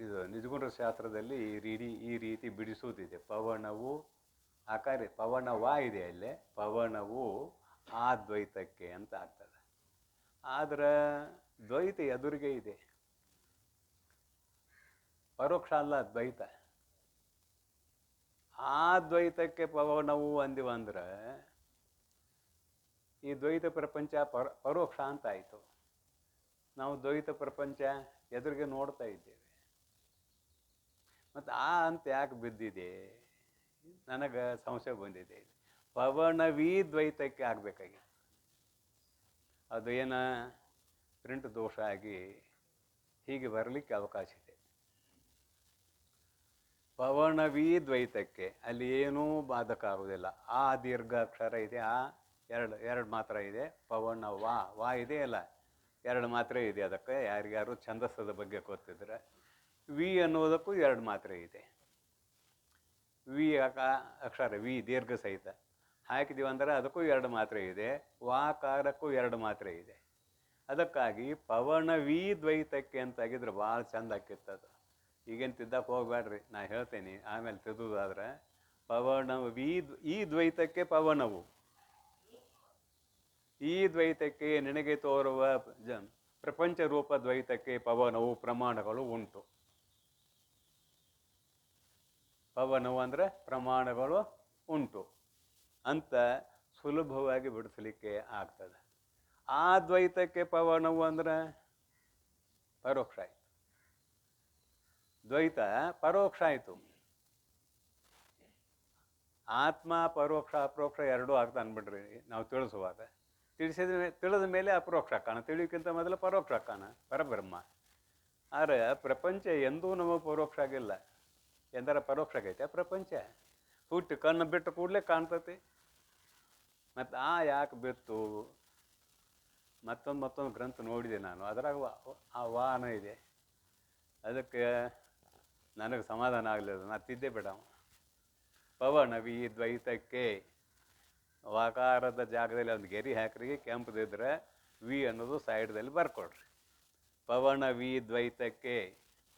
ಇದು ನಿಜಗುಣರ ಶಾಸ್ತ್ರದಲ್ಲಿ ಈ ರೀತಿ ಬಿಡಿಸುವುದಿದೆ. ಪವನವು ಆಕಾರ ಪವನವಾ ಇದೆ ಅಲ್ಲೇ, ಪವನವು ಆದ್ವೈತಕ್ಕೆ ಅಂತ ಆಗ್ತದೆ. ಆದ್ರೆ ದ್ವೈತ ಎದುರಿಗೆ ಇದೆ, ಪರೋಕ್ಷ ಅಲ್ಲ ದ್ವೈತ. ಆ ದ್ವೈತಕ್ಕೆ ಪವನವು ಅಂದಿವಂದ್ರೆ ಈ ದ್ವೈತ ಪ್ರಪಂಚ ಪರೋಕ್ಷ ಅಂತ ಆಯಿತು. ನಾವು ದ್ವೈತ ಪ್ರಪಂಚ ಎದುರಿಗೆ ನೋಡ್ತಾ ಇದ್ದೇವೆ. ಮತ್ತು ಆ ಅಂತ ಯಾಕೆ ಬಿದ್ದಿದೆ ನನಗೆ ಸಂಶಯ ಬಂದಿದೆ. ಪವನವೀ ದ್ವೈತಕ್ಕೆ ಆಗಬೇಕಾಗಿ ಅದು ಏನ ಪ್ರಿಂಟ್ ದೋಷ ಆಗಿ ಹೀಗೆ ಬರಲಿಕ್ಕೆ ಅವಕಾಶ ಇದೆ. ಪವನವೀ ದ್ವೈತಕ್ಕೆ ಅಲ್ಲಿ ಏನೂ ಬಾಧಕ ಆಗುವುದಿಲ್ಲ. ಆ ದೀರ್ಘಾಕ್ಷರ ಇದೆ, ಆ ಎರಡು ಮಾತ್ರ ಇದೆ. ಪವನ ವಾ ಇದೆಯಲ್ಲ, ಎರಡು ಮಾತ್ರ ಇದೆ. ಅದಕ್ಕೆ ಯಾರಿಗಾರು ಛಂದಸ್ಸದ ಬಗ್ಗೆ ಗೊತ್ತಿದ್ರೆ ವಿ ಅನ್ನೋದಕ್ಕೂ ಎರಡು ಮಾತ್ರೆ ಇದೆ. ವಿ ಅಕ್ಷರ ವಿ ದೀರ್ಘ ಸಹಿತ ಹಾಕಿದೀವಿ ಅಂದರೆ ಅದಕ್ಕೂ ಎರಡು ಮಾತ್ರೆ ಇದೆ. ವಾಕಾರಕ್ಕೂ ಎರಡು ಮಾತ್ರೆ ಇದೆ. ಅದಕ್ಕಾಗಿ ಪವನ ವಿ ದ್ವೈತಕ್ಕೆ ಅಂತಾಗಿದ್ರೆ ಭಾಳ ಚಂದ ಆಕಿತ್ತದು. ಈಗೇನು ತಿದ್ದಕ್ಕೆ ಹೋಗ್ಬೇಡ್ರಿ, ನಾ ಹೇಳ್ತೇನೆ ಆಮೇಲೆ ತಿದ್ದುದಾದ್ರೆ. ಪವನ ಈ ದ್ವೈತಕ್ಕೆ ಪವನವು, ಈ ದ್ವೈತಕ್ಕೆ ನಿನಗೆ ತೋರುವ ಪ್ರಪಂಚ ರೂಪ ದ್ವೈತಕ್ಕೆ ಪವನವು ಪ್ರಮಾಣಗಳು ಉಂಟು. ಪವನವು ಅಂದರೆ ಪ್ರಮಾಣಗಳು ಉಂಟು ಅಂತ ಸುಲಭವಾಗಿ ಬಿಡಿಸಲಿಕ್ಕೆ ಆಗ್ತದೆ. ಆ ದ್ವೈತಕ್ಕೆ ಪವನವು ಅಂದ್ರೆ ಪರೋಕ್ಷ ಆಯಿತು. ದ್ವೈತ ಪರೋಕ್ಷ ಆಯಿತು. ಆತ್ಮ ಪರೋಕ್ಷ ಅಪರೋಕ್ಷ ಎರಡೂ ಆಗ್ತಾ ಅಂದ್ಬಿಡ್ರಿ ನಾವು ತಿಳಿಸುವಾಗ. ತಿಳಿದ ಮೇಲೆ ಅಪರೋಕ್ಷ ಕಾಣ, ತಿಳಿಯೋಕ್ಕಿಂತ ಮೊದಲು ಪರೋಕ್ಷ ಕಾಣ ಪರಬ್ರಹ್ಮ. ಆದರೆ ಪ್ರಪಂಚ ಎಂದೂ ನಮಗೆ ಪರೋಕ್ಷ ಆಗಿಲ್ಲ. ಎಂದರ ಪರೋಕ್ಷ ಆಗೈತೆ ಪ್ರಪಂಚ. ಹುಟ್ಟು ಕಣ್ಣು ಬಿಟ್ಟು ಕೂಡಲೇ ಕಾಣ್ತತಿ. ಮತ್ತು ಯಾಕೆ ಬಿತ್ತು? ಮತ್ತೊಂದು ಗ್ರಂಥ ನೋಡಿದೆ ನಾನು, ಅದರಾಗ ಆ ವಾಹನ ಇದೆ. ಅದಕ್ಕೆ ನನಗೆ ಸಮಾಧಾನ ಆಗಲಿಲ್ಲ, ನಾ ತಿದ್ದೆ ಬಿಡ. ಪವನವಿ ದ್ವೈತಕ್ಕೆ ವಾಕಾರದ ಜಾಗದಲ್ಲಿ ಒಂದು ಗೆರಿ ಹಾಕ್ರಿ, ಕೆಂಪದಿದ್ರೆ ವಿ ಅನ್ನೋದು ಸೈಡ್ದಲ್ಲಿ ಬರ್ಕೊಡ್ರಿ. ಪವನವಿ ದ್ವೈತಕ್ಕೆ,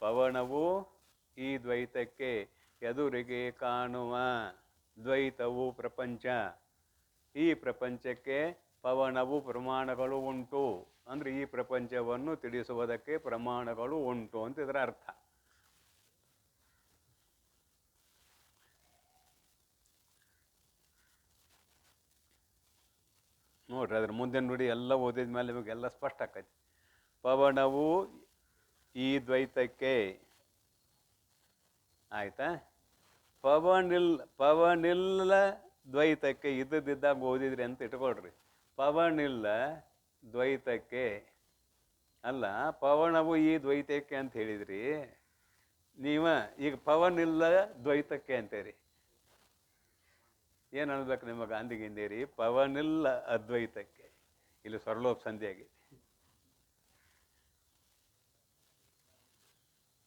ಪವನವು ಈ ದ್ವೈತಕ್ಕೆ ಎದುರಿಗೆ ಕಾಣುವ ದ್ವೈತವು ಪ್ರಪಂಚ. ಈ ಪ್ರಪಂಚಕ್ಕೆ ಪವನವು ಪ್ರಮಾಣಗಳು ಉಂಟು. ಅಂದರೆ ಈ ಪ್ರಪಂಚವನ್ನು ತಿಳಿಸುವುದಕ್ಕೆ ಪ್ರಮಾಣಗಳು ಉಂಟು ಅಂತ ಇದರ ಅರ್ಥ. ನೋಡ್ರಿ, ಅದ್ರ ಮುಂದೆ ನೋಡಿ ಎಲ್ಲ ಓದಿದ ಮೇಲೆ ನಿಮಗೆಲ್ಲ ಸ್ಪಷ್ಟ ಆಕೈತಿ. ಪವನವು ಈ ದ್ವೈತಕ್ಕೆ, ಆಯ್ತಾ? ಪವನಿಲ್ಲ ದ್ವೈತಕ್ಕೆ ಇದ್ದಾಗ ಓದಿದ್ರಿ ಅಂತ ಇಟ್ಕೊಳ್ರಿ. ಪವನಿಲ್ಲ ದ್ವೈತಕ್ಕೆ ಅಲ್ಲ, ಪವನವು ಈ ದ್ವೈತಕ್ಕೆ ಅಂತ ಹೇಳಿದ್ರಿ ನೀವ. ಈಗ ಪವನಿಲ್ಲ ದ್ವೈತಕ್ಕೆ ಅಂತೀರಿ. ಏನು ಅನ್ಬೇಕು ನಿಮಗೆ? ಗಾಂಧಿಗಿಂದೇರಿ ಪವನಿಲ್ಲ ಅದ್ವೈತಕ್ಕೆ. ಇಲ್ಲಿ ಸ್ವರ್ಲೋಪ ಸಂಧಿ ಆಗಿದೆ.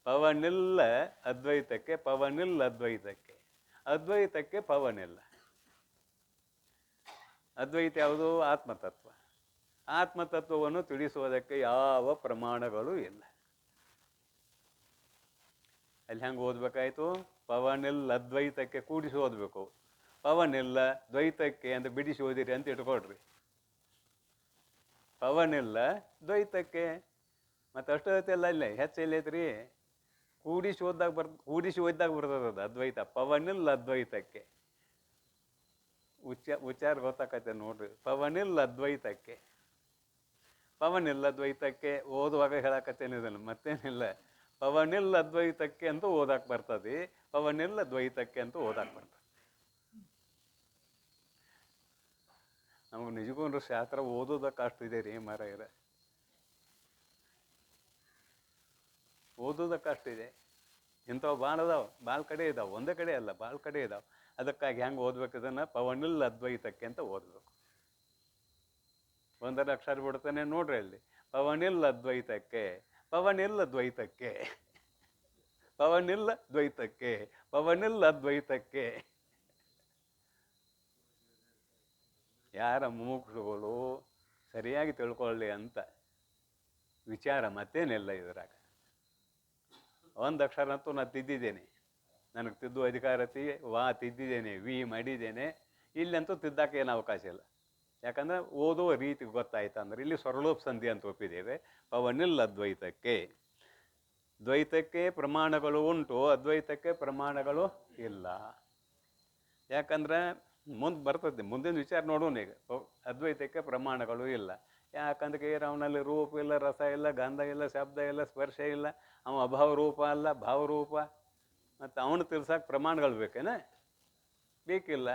ಪವನಿಲ್ಲ ಅದ್ವೈತಕ್ಕೆ, ಪವನಿಲ್ಲ ಅದ್ವೈತಕ್ಕೆ. ಅದ್ವೈತಕ್ಕೆ ಪವನಿಲ್ಲ. ಅದ್ವೈತ ಯಾವುದು? ಆತ್ಮತತ್ವ. ಆತ್ಮತತ್ವವನ್ನು ತಿಳಿಸುವುದಕ್ಕೆ ಯಾವ ಪ್ರಮಾಣಗಳು ಇಲ್ಲ. ಅಲ್ಲಿ ಹೆಂಗೆ ಓದ್ಬೇಕಾಯ್ತು? ಪವನಿಲ್ಲ ಅದ್ವೈತಕ್ಕೆ ಕೂಡಿಸಿ ಓದಬೇಕು. ಪವನಿಲ್ಲ ದ್ವೈತಕ್ಕೆ ಅಂತ ಬಿಡಿಸಿ ಓದಿರಿ ಅಂತ ಇಟ್ಕೊಳ್ರಿ. ಪವನಿಲ್ಲ ದ್ವೈತಕ್ಕೆ ಮತ್ತು ಅಷ್ಟೊತ್ತೆಲ್ಲ ಇಲ್ಲ, ಹೆಚ್ಚೆಲ್ಲೈತ್ರಿ. ಕೂಡಿಸಿ ಓದ್ದಾಗ ಬರ್ತದೆ ಅದು ಅದ್ವೈತ. ಪವನಿಲ್ಲ ಅದ್ವೈತಕ್ಕೆ ಉಚ್ಚಾರ ಗೊತ್ತಾಕೈತೆ ನೋಡ್ರಿ. ಪವನಿಲ್ಲ ಅದ್ವೈತಕ್ಕೆ, ಪವನಿಲ್ಲ ದ್ವೈತಕ್ಕೆ ಓದುವಾಗ ಹೇಳಕತ್ತೇನೆ ಇದನ್ನು, ಮತ್ತೇನಿಲ್ಲ. ಪವನಿಲ್ಲ ಅದ್ವೈತಕ್ಕೆ ಅಂತೂ ಓದಾಕ್ ಬರ್ತದೆ, ಪವನಿಲ್ಲ ದ್ವೈತಕ್ಕೆ ಅಂತೂ ಓದಾಕ್ ಬರ್ತದೆ. ನಮಗೆ ನಿಜಗೊಂಡ್ರು ಶಾಸ್ತ್ರ ಓದೋದಕ್ಕೆ ಅಷ್ಟು ಇದೆ ರೀ ಮಾರಾಯರ, ಓದೋದಕ್ಕೆ ಅಷ್ಟಿದೆ. ಇಂಥವು ಭಾಳ ಅದಾವೆ, ಭಾಳ ಕಡೆ ಇದಾವೆ, ಒಂದೇ ಕಡೆ ಅಲ್ಲ, ಭಾಳ ಕಡೆ ಇದಾವೆ. ಅದಕ್ಕಾಗಿ ಹೆಂಗೆ ಓದ್ಬೇಕು ಇದನ್ನು? ಪವನಿಲ್ಲ ಅದ್ವೈತಕ್ಕೆ ಅಂತ ಓದಬೇಕು. ಒಂದರ ಅಕ್ಷರ ಬಿಡ್ತಾನೆ ನೋಡ್ರಿ ಅಲ್ಲಿ. ಪವನಿಲ್ಲ ಅದ್ವೈತಕ್ಕೆ, ಪವನಿಲ್ಲ ದ್ವೈತಕ್ಕೆ, ಪವನಿಲ್ಲ ದ್ವೈತಕ್ಕೆ, ಪವನಿಲ್ಲ ಅದ್ವೈತಕ್ಕೆ. ಯಾರ ಮುಮುಕ್ಷುಗಳು ಸರಿಯಾಗಿ ತಿಳ್ಕೊಳ್ಳಿ ಅಂತ ವಿಚಾರ, ಮತ್ತೇನಿಲ್ಲ ಇದರಾಗ. ಒಂದು ಅಕ್ಷರ ಅಂತೂ ನಾನು ತಿದ್ದಿದ್ದೇನೆ, ನನಗೆ ತಿದ್ದು ಅಧಿಕಾರತಿ ತಿದ್ದಿದ್ದೇನೆ, ವಿ ಮಾಡಿದ್ದೇನೆ. ಇಲ್ಲಂತೂ ತಿದ್ದಕ್ಕೆ ಏನು ಅವಕಾಶ ಇಲ್ಲ. ಯಾಕಂದರೆ ಓದುವ ರೀತಿ ಗೊತ್ತಾಯ್ತು ಅಂದ್ರೆ. ಇಲ್ಲಿ ಸ್ವರ್ಲೋಪ ಸಂಧಿ ಅಂತ ಒಪ್ಪಿದ್ದೇವೆ. ಪವನಿಲ್ಲ ಅದ್ವೈತಕ್ಕೆ, ದ್ವೈತಕ್ಕೆ ಪ್ರಮಾಣಗಳು ಉಂಟು, ಅದ್ವೈತಕ್ಕೆ ಪ್ರಮಾಣಗಳು ಇಲ್ಲ. ಯಾಕಂದ್ರೆ ಮುಂದೆ ಬರ್ತದೆ, ಮುಂದಿನ ವಿಚಾರ ನೋಡೋಣ. ಈಗ ಅದ್ವೈತಕ್ಕೆ ಪ್ರಮಾಣಗಳು ಇಲ್ಲ. ಯಾಕಂದ್ರೆ ಅವನಲ್ಲಿ ರೂಪ ಇಲ್ಲ, ರಸ ಇಲ್ಲ, ಗಂಧ ಇಲ್ಲ, ಶಬ್ದ ಇಲ್ಲ, ಸ್ಪರ್ಶ ಇಲ್ಲ. ಅವ ಅಭಾವ ರೂಪ ಅಲ್ಲ, ಭಾವರೂಪ. ಮತ್ತು ಅವನು ತಿಳ್ಸಕ್ಕೆ ಪ್ರಮಾಣಗಳು ಬೇಕೇನೆ? ಬೇಕಿಲ್ಲ.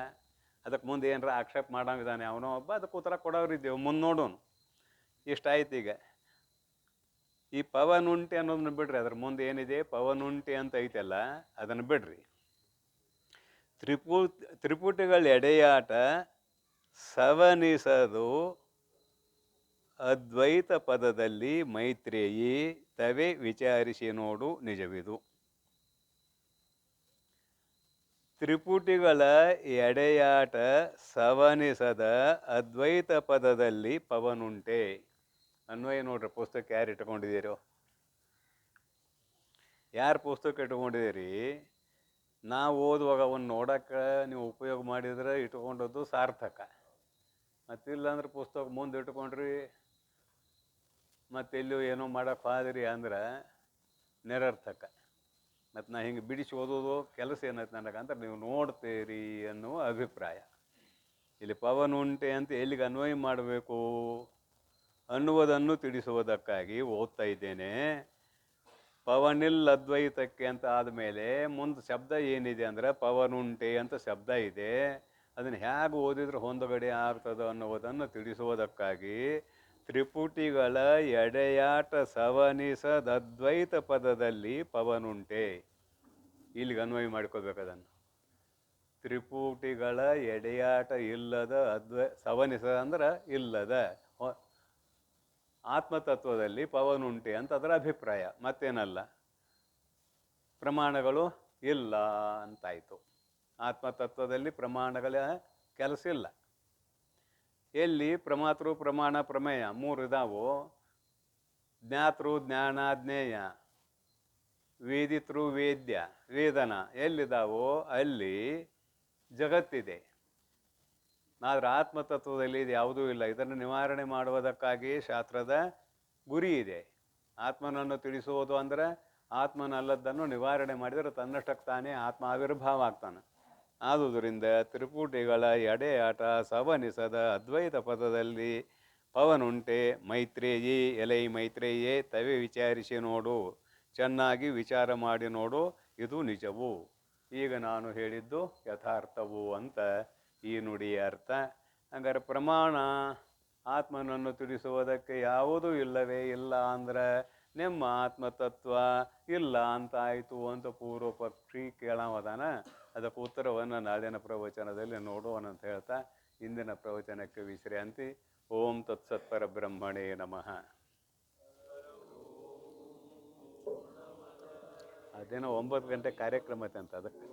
ಅದಕ್ಕೆ ಮುಂದೆ ಏನರ ಆಕ್ಷೇಪ ಮಾಡೋಂಗಿದ್ದಾನೆ ಅವನೋ ಒಬ್ಬ, ಅದಕ್ಕೆ ಉತ್ತರ ಕೊಡೋರಿದ್ದೇವೆ, ಮುಂದೆ ನೋಡೋಣ. ಇಷ್ಟಾಯ್ತು. ಈಗ ಈ ಪವನುಂಟೆ ಅನ್ನೋದನ್ನ ಬಿಡ್ರಿ, ಅದ್ರ ಮುಂದೆ ಏನಿದೆ ಪವನುಂಟೆ ಅಂತ ಐತಲ್ಲ, ಅದನ್ನು ಬಿಡ್ರಿ. ತ್ರಿಪುಟಿಗಳ ಎಡೆಯಾಟ ಸವನಿಸದು ಅದ್ವೈತ ಪದದಲ್ಲಿ ಮೈತ್ರೇಯಿ ತವೆ ವಿಚಾರಿಸಿ ನೋಡು ನಿಜವಿದು. ತ್ರಿಪುಟಿಗಳ ಎಡೆಯಾಟ ಸವನಿಸದ ಅದ್ವೈತ ಪದದಲ್ಲಿ ಪವನುಂಟೆ. ಅನ್ವಯ ನೋಡ್ರಿ, ಪುಸ್ತಕ ಯಾರು ಇಟ್ಕೊಂಡಿದ್ದೀರೋ, ಯಾರು ಪುಸ್ತಕ ಇಟ್ಕೊಂಡಿದ್ದೀರಿ, ನಾವು ಓದುವಾಗ ಅವನ್ನ ನೋಡೋಕ್ಕೆ ನೀವು ಉಪಯೋಗ ಮಾಡಿದ್ರೆ ಇಟ್ಕೊಂಡದ್ದು ಸಾರ್ಥಕ. ಮತ್ತಿಲ್ಲಾಂದ್ರೆ ಪುಸ್ತಕ ಮುಂದೆ ಇಟ್ಕೊಂಡ್ರಿ ಮತ್ತೆಲ್ಲೂ ಏನೋ ಮಾಡೋಕೆ ಹೋದ್ರಿ ಅಂದ್ರೆ ನಿರರ್ಥಕ. ಮತ್ತು ನಾ ಹಿಂಗೆ ಬಿಡಿಸಿ ಓದೋದು ಕೆಲಸ ಏನೈತೆ ನನಗೆ ಅಂದ್ರೆ ನೀವು ನೋಡ್ತೀರಿ ಅನ್ನುವ ಅಭಿಪ್ರಾಯ. ಇಲ್ಲಿ ಪವನುಂಟೆ ಅಂತ ಎಲ್ಲಿಗೆ ಅನ್ವಯ ಮಾಡಬೇಕು ಅನ್ನುವುದನ್ನು ತಿಳಿಸುವುದಕ್ಕಾಗಿ ಓದ್ತಾ ಇದ್ದೇನೆ. ಪವನಿಲ್ ಅದ್ವೈತಕ್ಕೆ ಅಂತ ಆದಮೇಲೆ ಮುಂದೆ ಶಬ್ದ ಏನಿದೆ ಅಂದರೆ ಪವನುಂಟೆ ಅಂತ ಶಬ್ದ ಇದೆ. ಅದನ್ನು ಹೇಗೆ ಓದಿದ್ರೆ ಹೊಂದಗಡೆ ಆಗ್ತದೆ ಅನ್ನುವುದನ್ನು ತಿಳಿಸುವುದಕ್ಕಾಗಿ ತ್ರಿಪುಟಿಗಳ ಎಡೆಯಾಟ ಸವನಿಸದ ಅದ್ವೈತ ಪದದಲ್ಲಿ ಪವನುಂಟೆ ಇಲ್ಲಿಗೆ ಅನ್ವಯ ಮಾಡ್ಕೋಬೇಕು. ಅದನ್ನು ತ್ರಿಪುಟಿಗಳ ಎಡೆಯಾಟ ಇಲ್ಲದ ಸವನಿಸದ ಅಂದ್ರೆ ಇಲ್ಲದ ಆತ್ಮತತ್ವದಲ್ಲಿ ಪವನುಂಟೆ ಅಂತ ಅದರ ಅಭಿಪ್ರಾಯ, ಮತ್ತೇನಲ್ಲ. ಪ್ರಮಾಣಗಳು ಇಲ್ಲ ಅಂತಾಯಿತು. ಆತ್ಮತತ್ವದಲ್ಲಿ ಪ್ರಮಾಣಗಳ ಕೆಲಸ ಇಲ್ಲ. ಎಲ್ಲಿ ಪ್ರಮಾತೃ ಪ್ರಮಾಣ ಪ್ರಮೇಯ ಮೂರು ಇದಾವು. ಜ್ಞಾತೃ ಜ್ಞಾನ ಜ್ಞೇಯ, ವೇದಿತೃ ವೇದ್ಯ ವೇದನ ಎಲ್ಲಿದ್ದಾವೋ ಅಲ್ಲಿ ಜಗತ್ತಿದೆ. ಆದರೆ ಆತ್ಮತತ್ವದಲ್ಲಿ ಇದು ಯಾವುದೂ ಇಲ್ಲ. ಇದನ್ನು ನಿವಾರಣೆ ಮಾಡುವುದಕ್ಕಾಗಿ ಶಾಸ್ತ್ರದ ಗುರಿ ಇದೆ. ಆತ್ಮನನ್ನು ತಿಳಿಸುವುದು ಅಂದರೆ ಆತ್ಮನಲ್ಲದನ್ನು ನಿವಾರಣೆ ಮಾಡಿದರೆ ತನ್ನಷ್ಟಕ್ಕೆ ತಾನೇ ಆತ್ಮ ಆವಿರ್ಭಾವ ಆಗ್ತಾನೆ. ಆದುದರಿಂದ ತ್ರಿಪುಟಿಗಳ ಎಡೆಯಾಟ ಸವನಿಸದ ಅದ್ವೈತ ಪದದಲ್ಲಿ ಪವನುಂಟೆ. ಮೈತ್ರೇಯಿ ಎಲೈ ಮೈತ್ರೇಯೇ ತವೆ ವಿಚಾರಿಸಿ ನೋಡು, ಚೆನ್ನಾಗಿ ವಿಚಾರ ಮಾಡಿ ನೋಡು, ಇದು ನಿಜವು. ಈಗ ನಾನು ಹೇಳಿದ್ದು ಯಥಾರ್ಥವು ಅಂತ ಈ ನುಡಿಯ ಅರ್ಥ. ಹಾಗಾದ್ರೆ ಪ್ರಮಾಣ ಆತ್ಮನನ್ನು ತಿಳಿಸುವುದಕ್ಕೆ ಯಾವುದೂ ಇಲ್ಲವೇ ಇಲ್ಲ ಅಂದರೆ ನಿಮ್ಮ ಆತ್ಮತತ್ವ ಇಲ್ಲ ಅಂತ ಆಯಿತು ಅಂತ ಪೂರ್ವ ಪಕ್ಷಿ ಕೇಳವದಾನ. ಅದಕ್ಕೆ ಉತ್ತರವನ್ನು ನಾಳಿನ ಪ್ರವಚನದಲ್ಲಿ ನೋಡೋಣ ಅಂತ ಹೇಳ್ತಾ ಇಂದಿನ ಪ್ರವಚನಕ್ಕೆ ವಿಶ್ರಾಂತಿ. ಓಂ ತತ್ಸತ್ ಪರಬ್ರಹ್ಮಣೇ ನಮಃ. ಅದೇನೋ 9 ಗಂಟೆ ಕಾರ್ಯಕ್ರಮ ಐತೆ ಅಂತ ಅದಕ್ಕೆ